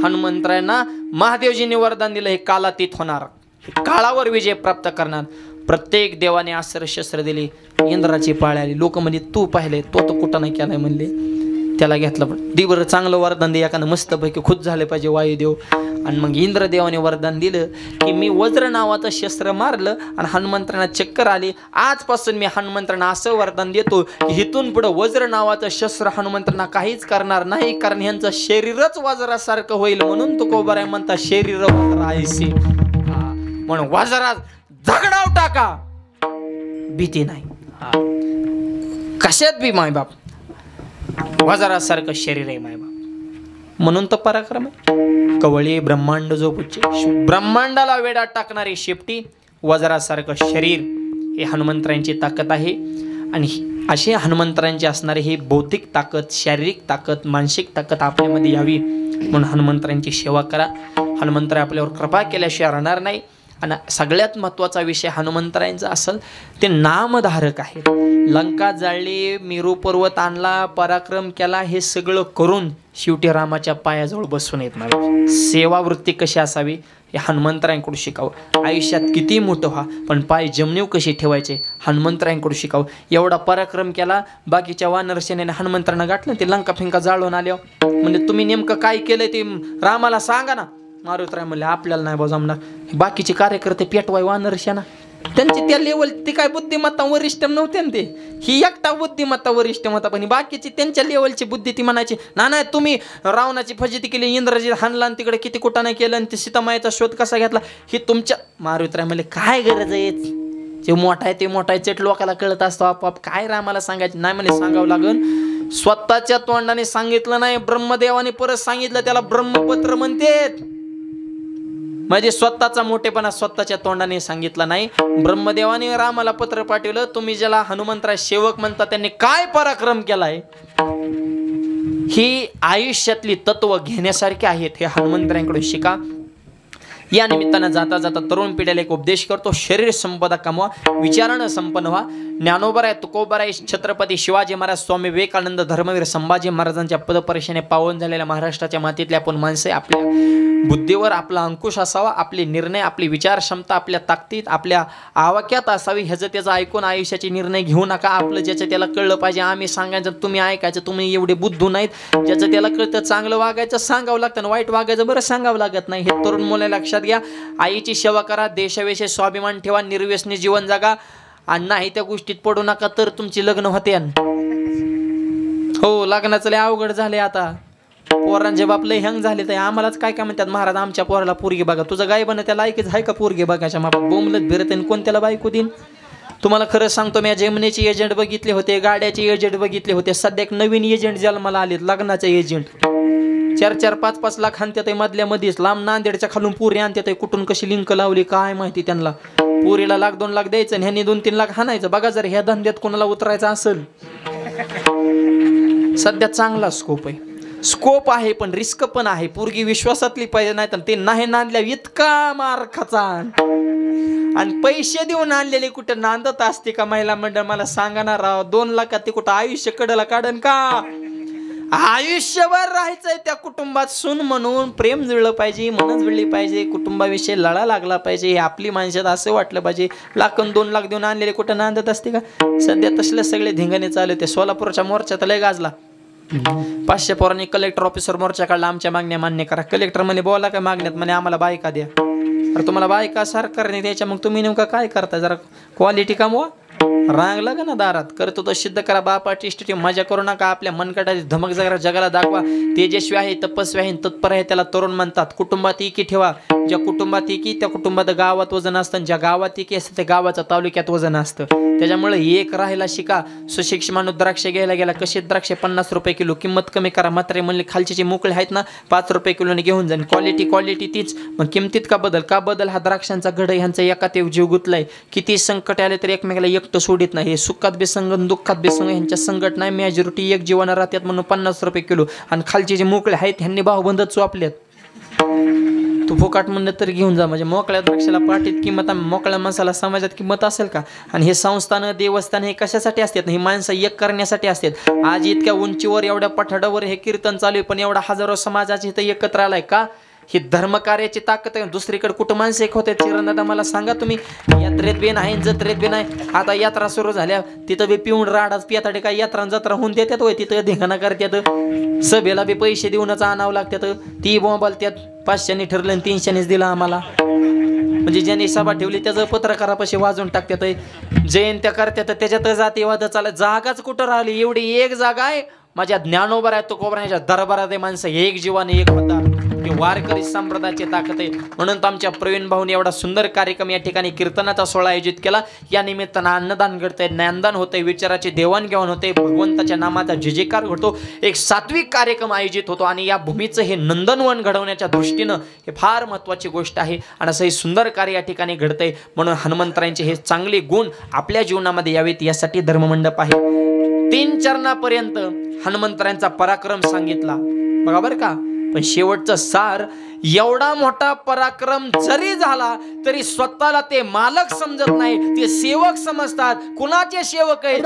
हनुमंतरायांना महादेवजींनी वरदान दिलं, हे कालातीत होणार, हे काळावर विजय प्राप्त करणार. प्रत्येक देवाने अस्त्र शस्त्र दिली. इंद्राची पाळी आली, लोक म्हणजे तू पाहिले, तो कुठं नाही केलाय म्हणले, त्याला घेतलं. पण दिवर चांगलं वरदान दे, एखादं मस्तपैकी खुश झाले पाहिजे वायुदेव. आणि मग इंद्रदेवाने वरदान दिलं की मी वज्र नावाचं शस्त्र मारलं आणि हनुमंतांना चक्कर आली. आजपासून मी हनुमंतांना असं वरदान देतो की इथून पुढे वज्र नावाचं शस्त्र हनुमंतांना काहीच करणार नाही, कारण यांचं शरीरच वज्रासारखं होईल. म्हणून तुकोबाराय म्हणतात शरीर वज्र आयसी, म्हणून वज्रात झगडाव टाका, भीती नाही. कशात बी मायबाप वज्रासारखं शरीर आहे मायबाप, म्हणून तर पराक्रम आहे. कवळे ब्रह्मांड जो पुच्चे, ब्रह्मांडाला वेडात टाकणारी शेपटी, वज्रासारखं शरीर, हे हनुमंतरायांची ताकद आहे. आणि अशी हनुमंतरायांची असणारी ही बौद्धिक ताकद, शारीरिक ताकद, मानसिक ताकद आपल्यामध्ये यावी म्हणून हनुमंतरायांची सेवा करा. हनुमंतराय आपल्यावर कृपा केल्याशिवाय राहणार नाही. आणि सगळ्यात महत्त्वाचा विषय हनुमंतरायांचा असेल ते नामधारक आहे. लंका जाळली, मेरू पर्वत आणला, पराक्रम केला, हे सगळं करून शेवटी रामाच्या पायाजवळ बसून येत नाही. सेवावृत्ती कशी असावी हे हनुमंतरायांकडून शिकावं. आयुष्यात किती मोठं व्हा, पण पाय जमनीव कशी ठेवायचे हनुमंतरायांकडून शिकावं. एवढा पराक्रम केला, बाकीच्या वानर सेनेने हनुमंतरांना गाठलं, ते लंका फिंका जाळून आल्यावर म्हणजे तुम्ही नेमकं काय केलंय ते रामाला सांगा ना. मारुतराय म्हणले आपल्याला नाही बा जमणार, बाकीचे कार्यकर्ते पेटवाय वानर सेना, त्यांची त्या लेवल ती काय बुद्धिमत्ता वरिष्ठ नव्हते ना, ते ही एकटा बुद्धिमत्ता वरिष्ठ होता, पण बाकीची त्यांच्या लेवलची बुद्धी ती म्हणायची नाही तुम्ही रावणाची फजिती केली, इंद्रजी हाणला आणि तिकडे किती कुठं नाही केलं, आणि ते सीतामाईचा शोध कसा घेतला, ही तुमच्या. मारुतराय म्हणले काय गरज आहे, जे मोठा आहे ते मोठा आहे, चेट लोकाला कळत असतो आपोआप, काय रामाला सांगायचं नाही. म्हणले सांगावं लागन, स्वतःच्या तोंडाने सांगितलं नाही, ब्रह्मदेवाने परत सांगितलं, त्याला ब्रह्मपत्र म्हणतेत. म्हणजे स्वतःचा मोठेपणा स्वतःच्या तोंडाने सांगितला नाही. ब्रह्मदेवाने रामाला पत्र पाठवलं, तुम्ही ज्याला हनुमंतराय सेवक म्हणता त्यांनी काय पराक्रम केलाय. ही आयुष्यातली तत्व घेण्यासारखी आहेत, हे हनुमंतरायांकडून शिका. या निमित्तानं जाता जाता तरुण पिढीला एक उपदेश करतो, शरीर संपदा कमवा, विचारानं संपन्न व्हा. ज्ञानोबराय, तुकोबाराय, छत्रपती शिवाजी महाराज, स्वामी विवेकानंद, धर्मवीर संभाजी महाराजांच्या पदपरीक्षेने पावन झालेल्या महाराष्ट्राच्या मातीतले आपण माणसे, आपल्या बुद्धीवर आपला अंकुश असावा, आपले निर्णय, आपली विचार क्षमता आपल्या ताकदीत, आपल्या आवाक्यात असावी. ह्याचं त्याचं ऐकून आयुष्याचे निर्णय घेऊ नका. आपलं ज्याचं त्याला कळलं पाहिजे, आम्ही सांगायचं तुम्ही ऐकायचं, तुम्ही एवढे बुद्धू नाहीत. ज्याचं त्याला कळतं चांगलं वागायचं सांगावं लागतं, आणि वाईट वागायचं बरं सांगावं लागत नाही. हे तरुण मुले लक्षात घ्या. आईची सेवा करा, देशाविषयी स्वाभिमान ठेवा, निर्व्यसनी जीवन जगा, आणि नाही त्या गोष्टीत पडू नका, तर तुमची लग्न होते. हो, लग्नाचं लय अवघड झाले आता, पोरांचे बाप लय हँग झाले. तर आम्हालाच काय काय म्हणतात, महाराज आमच्या पोराला पोरगी बघा. तुझं गाय बन त्याला ऐकच आहे का पोरगी बघायच्या मापात, बोंबलत फिरत कोण त्याला बायको देईन. तुम्हाला खरं सांगतो, मी जेमनीचे एजंट बघितले होते, गाड्याचे एजंट बघितले होते. सध्या एक नवीन एजंट जन्माला आलेत, लग्नाचे एजंट. 4-4, 5-5 लाख आणतात मधल्या मध्येच, लांब नांदेडच्या खालून पुरी आणतात. कुठून कशी लिंक लावली काय माहिती त्यांना. पुरीला 1-2 लाख द्यायचं आणि ह्यांनी 2-3 लाख हाणायचं. बघा जर ह्या धंद्यात कोणाला उतरायचं असेल, सध्या चांगला स्कोप आहे. स्कोप आहे पण रिस्क पण आहे. पोरगी विश्वासातली पाहिजे, नाही तर ते नाही नांदल्या इतका मार खचा. आणि पैसे देऊन आणलेले कुठे नांदत असते का महिला मंडळ, मला सांगा ना राव. 2 लाखात ते कुठं आयुष्य कडला काढन का. आयुष्यभर राहायचंय त्या कुटुंबात, सून म्हणून प्रेम जुळलं पाहिजे, मन जुळली पाहिजे, कुटुंबाविषयी लढा लागला पाहिजे. हे आपली माणसात असं वाटलं पाहिजे. 1-2 लाख देऊन आणलेले कुठं नांदत असते का. सध्या तसले सगळे धिंगाणे चालू होते. सोलापूरच्या मोर्चात लय गाजला. 500 पोरांनी कलेक्टर ऑफिसर मोर्चा काढला, आमच्या मागण्या मान्य करा. कलेक्टर म्हणे बोला काय मागण्यात, म्हणे आम्हाला बायका द्या. अरे तुम्हाला बायका सरकारने द्यायच्या, मग तुम्ही नेमका काय करता? जरा क्वालिटी कमवा, रांग लागा ना दारात. करतो तो सिद्ध करा, बापाची इष्ट मजा करू नका. आपल्या मनकटाची धमक जगाला दाखवा. तेजस्वी आहे, तपस्वी आहे, तत्पर आहे, त्याला तरुण म्हणतात. कुटुंबात एकी ठेवा. ज्या कुटुंबात एकी त्या कुटुंबात गावात वजन असतं, ज्या गावात एकी असतं त्या गावाचं तालुक्यात वजन असतं. त्याच्यामुळे एक राहायला शिका. सुशिक्षित माणूस द्राक्ष घ्यायला गेला, कशी द्राक्ष 50 रुपये किलो, किंमत कमी करा. म्हातारे म्हणले खालचे जे मोकळे आहेत ना 5 रुपये किलोने घेऊन जाईन. क्वालिटी तीच, पण किमतीत का बदल? हा द्राक्षांचा घड ह्यांचा एकात जीव गुतलाय. किती संकट आले तरी एकमेकाला एकटं सोडित नाही. हे सुखात बेसंग दुःखात बेसंग, ह्यांच्या संकट नाही. मेजॉरिटी एक जीवाना राहतात म्हणून 50 रुपये किलो. आणि खालचे जे मोकळे आहेत ह्यांनी भावबंदच चोपल्यात. तू फुकाट म्हणलं तर घेऊन जा. म्हणजे मोकळ्या द्राक्षाला पाटीत किंमत, मोकळ्या माणसाला समाजात किंमत असेल का? आणि हे संस्थान देवस्थान हे कशासाठी असतात? ही माणसं एक करण्यासाठी असतात. आज इतक्या उंचीवर एवढ्या पठाडावर हे कीर्तन चालू आहे, पण एवढा हजारो समाजाचे इथं एकत्र आलाय का? ही धर्मकार्याची ताकद आहे. दुसरीकडे कुठं माणसं एक होते? चिरणदादा मला सांगा तुम्ही, यात्रेत बी नाही, जत्रेत बी नाही. आता यात्रा सुरू झाल्या तिथं बी पिऊन राडाच पियाताडे काय यात्रा जत्रा होऊन देतात होय, तिथं धिंगाणा करतात. सभेला बी पैसे देऊनच आणावं लागतात. ती बोंबालत्यात 500 ठरलं आणि 300 दिला आम्हाला. म्हणजे ज्यांनी सभा ठेवली त्याचं पत्रकारापाशी वाजून टाकतात. जयंत्या करतात, त्याच्यात जातीवाद चालत. जागाच कुठं राहिली? एवढी एक जागा आहे माझ्या ज्ञानोबा आहे, तुकोबराच्या दरबारात आहे. माणसं एक जीवाने एक होतात. वारकरी संप्रदायाची ताकद आहे. म्हणून तर आमच्या प्रवीण भाऊने एवढा सुंदर कार्यक्रम या ठिकाणी कीर्तनाचा सोहळा आयोजित केला. या निमित्तानं अन्नदान घडतंय, ज्ञानदान होतंय, विचाराची देवाणघेवाण होते, भगवंताच्या नामाचा जयजयकार घडतो, एक सात्विक कार्यक्रम आयोजित होतो. आणि या भूमीचं हे नंदनवन घडवण्याच्या दृष्टीनं हे फार महत्त्वाची गोष्ट आहे. आणि असं हे सुंदर कार्य या ठिकाणी घडतंय. म्हणून हनुमंतरायांचे हे चांगले गुण आपल्या जीवनामध्ये यावेत यासाठी धर्ममंडप आहे. 3 चरणापर्यंत हनुमंतरायांचा पराक्रम सांगितला बघा बरं का. पण शेवटचं सार, एवढा मोठा पराक्रम जरी झाला तरी स्वतःला ते मालक समजत नाही, ते सेवक समजतात. कुणाचे सेवक आहेत?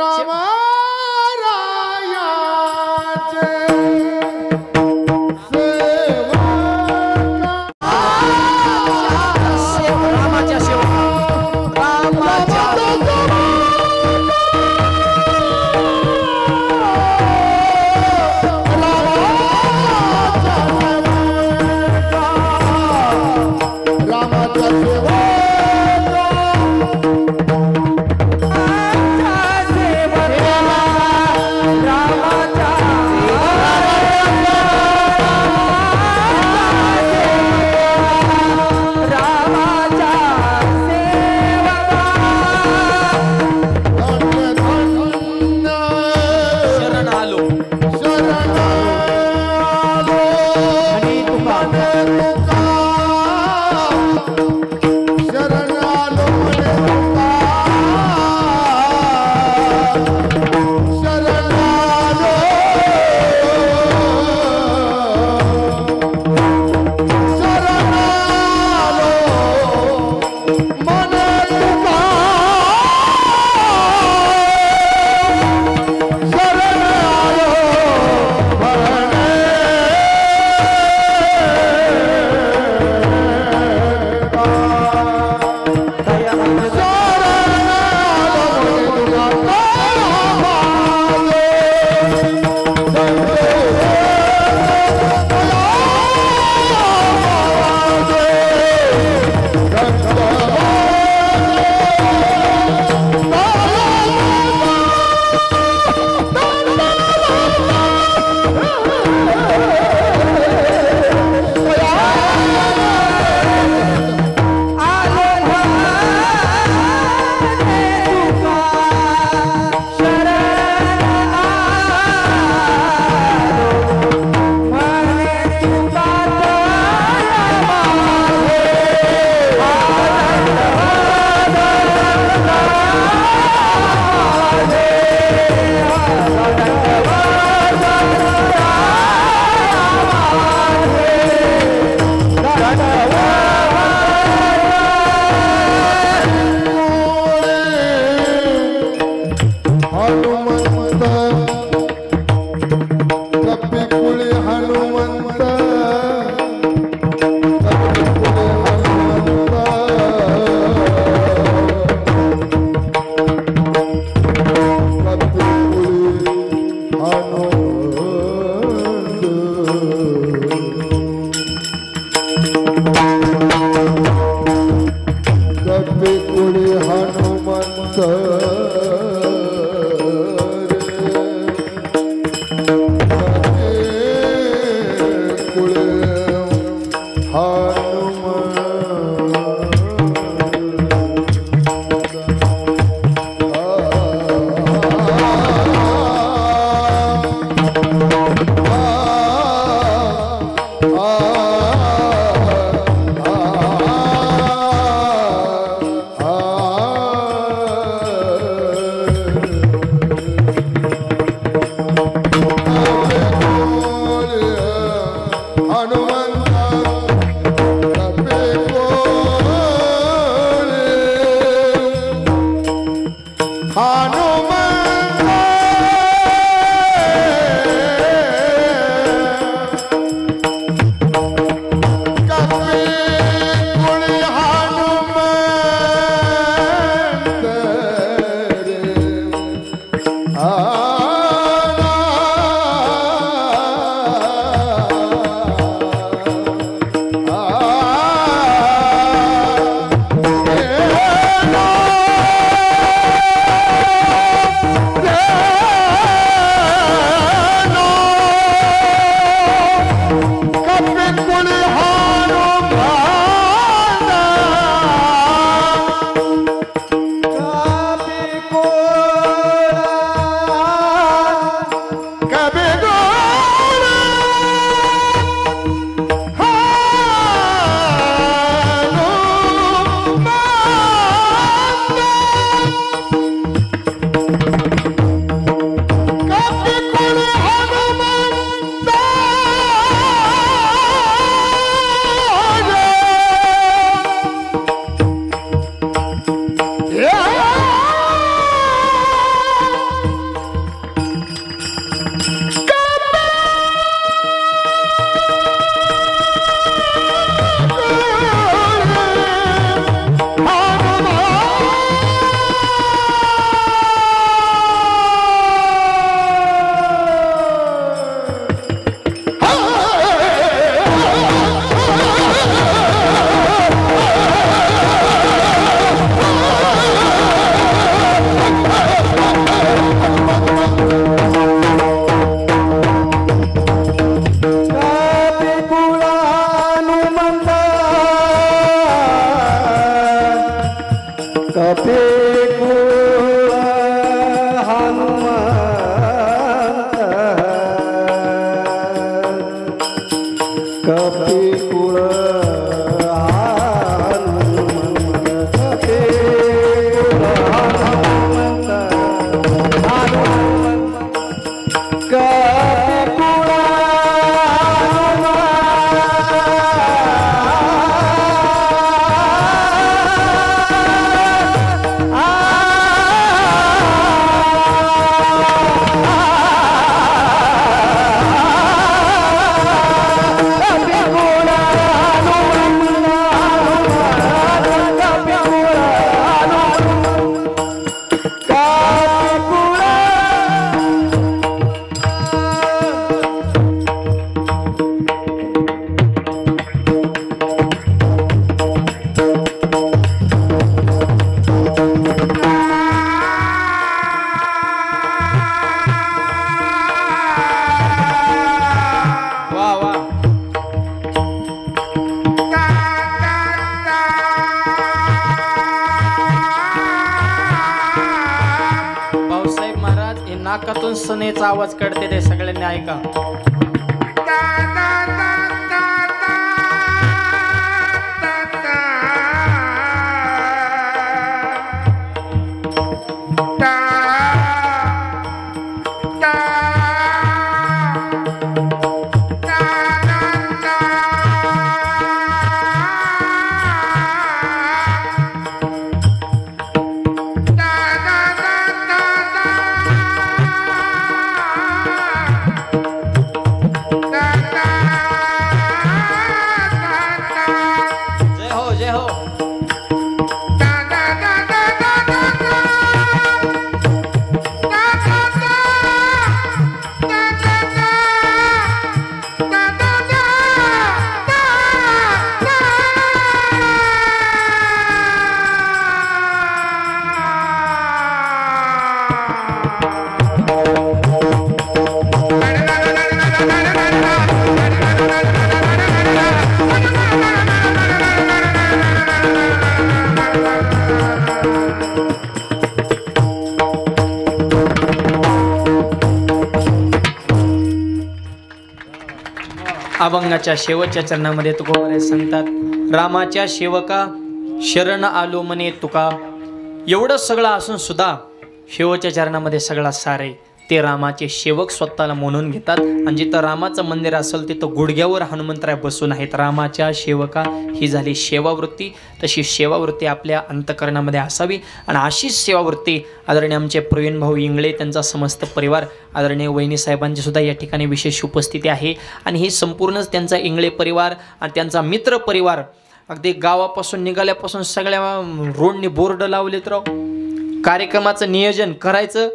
नाकातून सनेचा आवाज काढते ते सगळ्यांनी ऐका. Da da अभंगाच्या शेवटच्या चरणामध्ये तुकोबारे सांगतात, रामाच्या सेवका शरण आलो मने तुका. एवढं सगळं असून सुद्धा शेवटच्या चरणामध्ये सगळा सार आहे. ते रामाचे सेवक स्वतःला म्हणून घेतात आणि जिथं रामाचं मंदिर असेल तिथं गुडघ्यावर हनुमंतराय बसून आहेत. रामाच्या सेवका ही झाली सेवावृत्ती. तशी सेवावृत्ती आपल्या अंतकरणामध्ये असावी आणि अशीच सेवावृत्ती आदरणीय आमचे प्रवीण भाऊ इंगळे, त्यांचा समस्त परिवार, आदरणीय वहिनी साहेबांची सुद्धा या ठिकाणी विशेष उपस्थिती आहे. आणि ही संपूर्णच त्यांचा इंगळे परिवार आणि त्यांचा मित्र परिवार अगदी गावापासून निघाल्यापासून सगळ्या रोडनी बोर्ड लावलेत राव. कार्यक्रमाचं नियोजन करायचं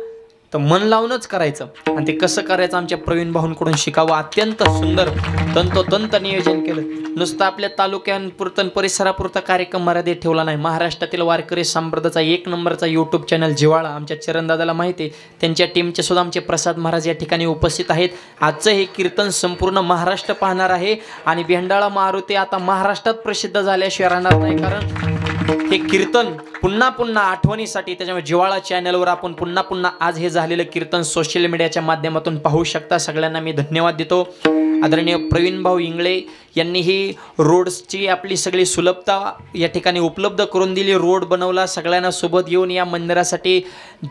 तर मन लावूनच करायचं आणि ते कसं करायचं आमच्या प्रवीण भाऊंकडून शिकावं. अत्यंत सुंदर तंतोतंत नियोजन केलं. नुसतं आपल्या तालुक्यांपुरतं परिसरापुरता कार्यक्रम मर्यादित ठेवला नाही. महाराष्ट्रातील वारकरी संप्रदायाचा 1 नंबरचा यूट्यूब चॅनल जिव्हाळा आमच्या चरणदादाला माहिती आहे. त्यांच्या टीमचे सुद्धा आमचे प्रसाद महाराज या ठिकाणी उपस्थित आहेत. आजचं हे कीर्तन संपूर्ण महाराष्ट्र पाहणार आहे आणि भेंडाळा मारुती आता महाराष्ट्रात प्रसिद्ध झाल्याशिवाय राहणार नाही. कारण हे कीर्तन पुन्हा पुन्हा आठवणीसाठी त्याच्यामुळे जिव्हाळा चॅनलवर आपण पुन्हा पुन्हा आज हे झालेलं कीर्तन सोशल मीडियाच्या माध्यमातून पाहू शकता. सगळ्यांना मी धन्यवाद देतो. आदरणीय प्रवीण भाऊ इंगळे यांनी ही रोड्सची आपली सगळी सुलभता या ठिकाणी उपलब्ध करून दिली. रोड बनवला. सगळ्यांना सोबत येऊन या मंदिरासाठी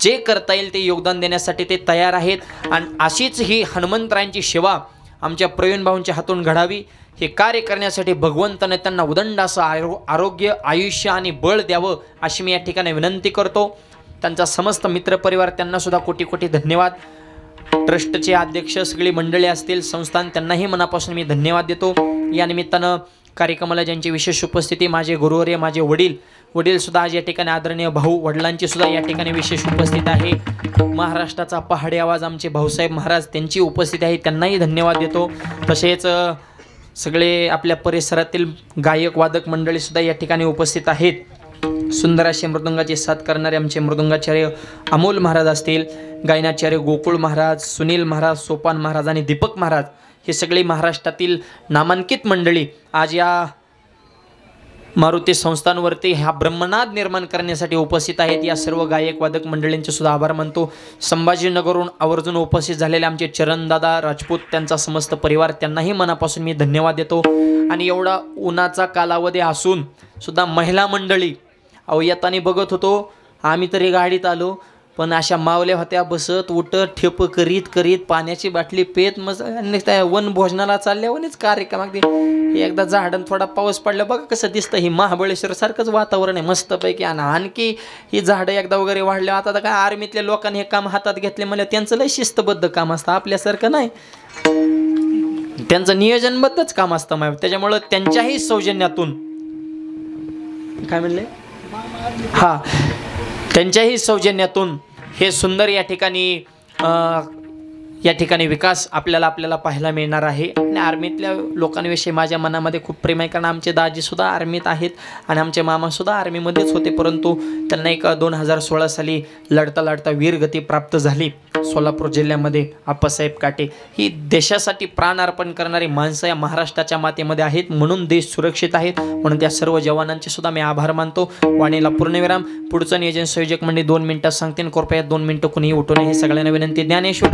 जे करता येईल ते योगदान देण्यासाठी ते तयार आहेत. आणि अशीच ही हनुमंतरायांची सेवा आमच्या प्रवीण भाऊंच्या हातून घडावी. हे कार्य करण्यासाठी भगवंताने त्यांना उदंड असं आरोग्य, आयुष्य आणि बळ द्यावं अशी मी या ठिकाणी विनंती करतो. त्यांचा समस्त मित्रपरिवार त्यांना सुद्धा कोटी कोटी धन्यवाद. ट्रस्टचे अध्यक्ष सगळी मंडळी असतील, संस्थान, त्यांनाही मनापासून मी धन्यवाद देतो. या निमित्तानं कार्यक्रमाला ज्यांची विशेष उपस्थिती, माझे गुरुवर्य, माझे वडील सुद्धा आज या ठिकाणी, आदरणीय भाऊ वडिलांची सुद्धा या ठिकाणी विशेष उपस्थिती आहे. महाराष्ट्राचा पहाडी आवाज आमचे भाऊसाहेब महाराज, त्यांची उपस्थिती आहे, त्यांनाही धन्यवाद देतो. तसेच सगळे आपल्या परिसरातील गायक वादक मंडळी सुद्धा या ठिकाणी उपस्थित आहेत. सुंदर असे मृदुंगाची साथ करणारे आमचे मृदुंगाचार्य अमोल महाराज असतील, गायनाचार्य गोकुळ महाराज, सुनील महाराज, सोपान महाराज आणि दीपक महाराज, हे सगळे महाराष्ट्रातील नामांकित मंडळी आज या मारुती संस्थांवरती हा ब्रह्मनाद निर्माण करण्यासाठी उपस्थित आहेत. या सर्व गायक वादक मंडळींचे सुद्धा आभार मानतो. संभाजीनगरहून आवर्जून उपस्थित झालेले आमचे चरणदादा राजपूत, त्यांचा समस्त परिवार, त्यांनाही मनापासून मी धन्यवाद देतो. आणि एवढा उन्हाचा कालावधी असून सुद्धा महिला मंडळी, अहो येताना बघत होतो आम्ही तरी गाडीत आलो, पण अशा मावल्या होत्या बसत उठत ठेप करीत करीत पाण्याची बाटली पेत मग त्या वन भोजनाला चालल्यावरच कार्यक्रम. अगदी एकदा झाडण थोडा पाऊस पडला बघा कसं दिसतं. ही महाबळेश्वर सारखंच वातावरण आहे मस्तपैकी. आणि आणखी ही झाडं एकदा वगैरे वाढले. आता तर काय आर्मीतल्या लोकांनी हे काम हातात घेतले म्हणजे त्यांचं लय शिस्तबद्ध काम असतं, आपल्यासारखं नाही. त्यांचं नियोजनबद्धच काम असतं मग. त्याच्यामुळं त्यांच्याही सौजन्यातून काय म्हणले हा त्यांच्याही सौजन्यातून हे सुंदर या ठिकाणी विकास आपल्याला पाहायला मिळणार आहे. आणि आर्मीतल्या लोकांविषयी माझ्या मनामध्ये खूप प्रेम आहे. कारण आमचे दाजीसुद्धा आर्मीत आहेत आणि आमचे मामासुद्धा आर्मीमध्येच होते, परंतु त्यांना एक 2016 साली लढता वीरगती प्राप्त झाली. सोलापूर जिल्ह्यामध्ये आप्पासाहेब काटे ही देशासाठी प्राण अर्पण करणारी माणसं या महाराष्ट्राच्या मातेमध्ये आहेत, म्हणून देश सुरक्षित आहेत. म्हणून त्या सर्व जवानांचे सुद्धा मी आभार मानतो. वाणीला पूर्णविराम. पुढचं नियोजन संयोजक मंडळी 2 मिनिटात सांगतील. कृपया 2 मिनिटं कुणीही उठू नये हे सगळ्यांना विनंती. ज्ञानेश्वर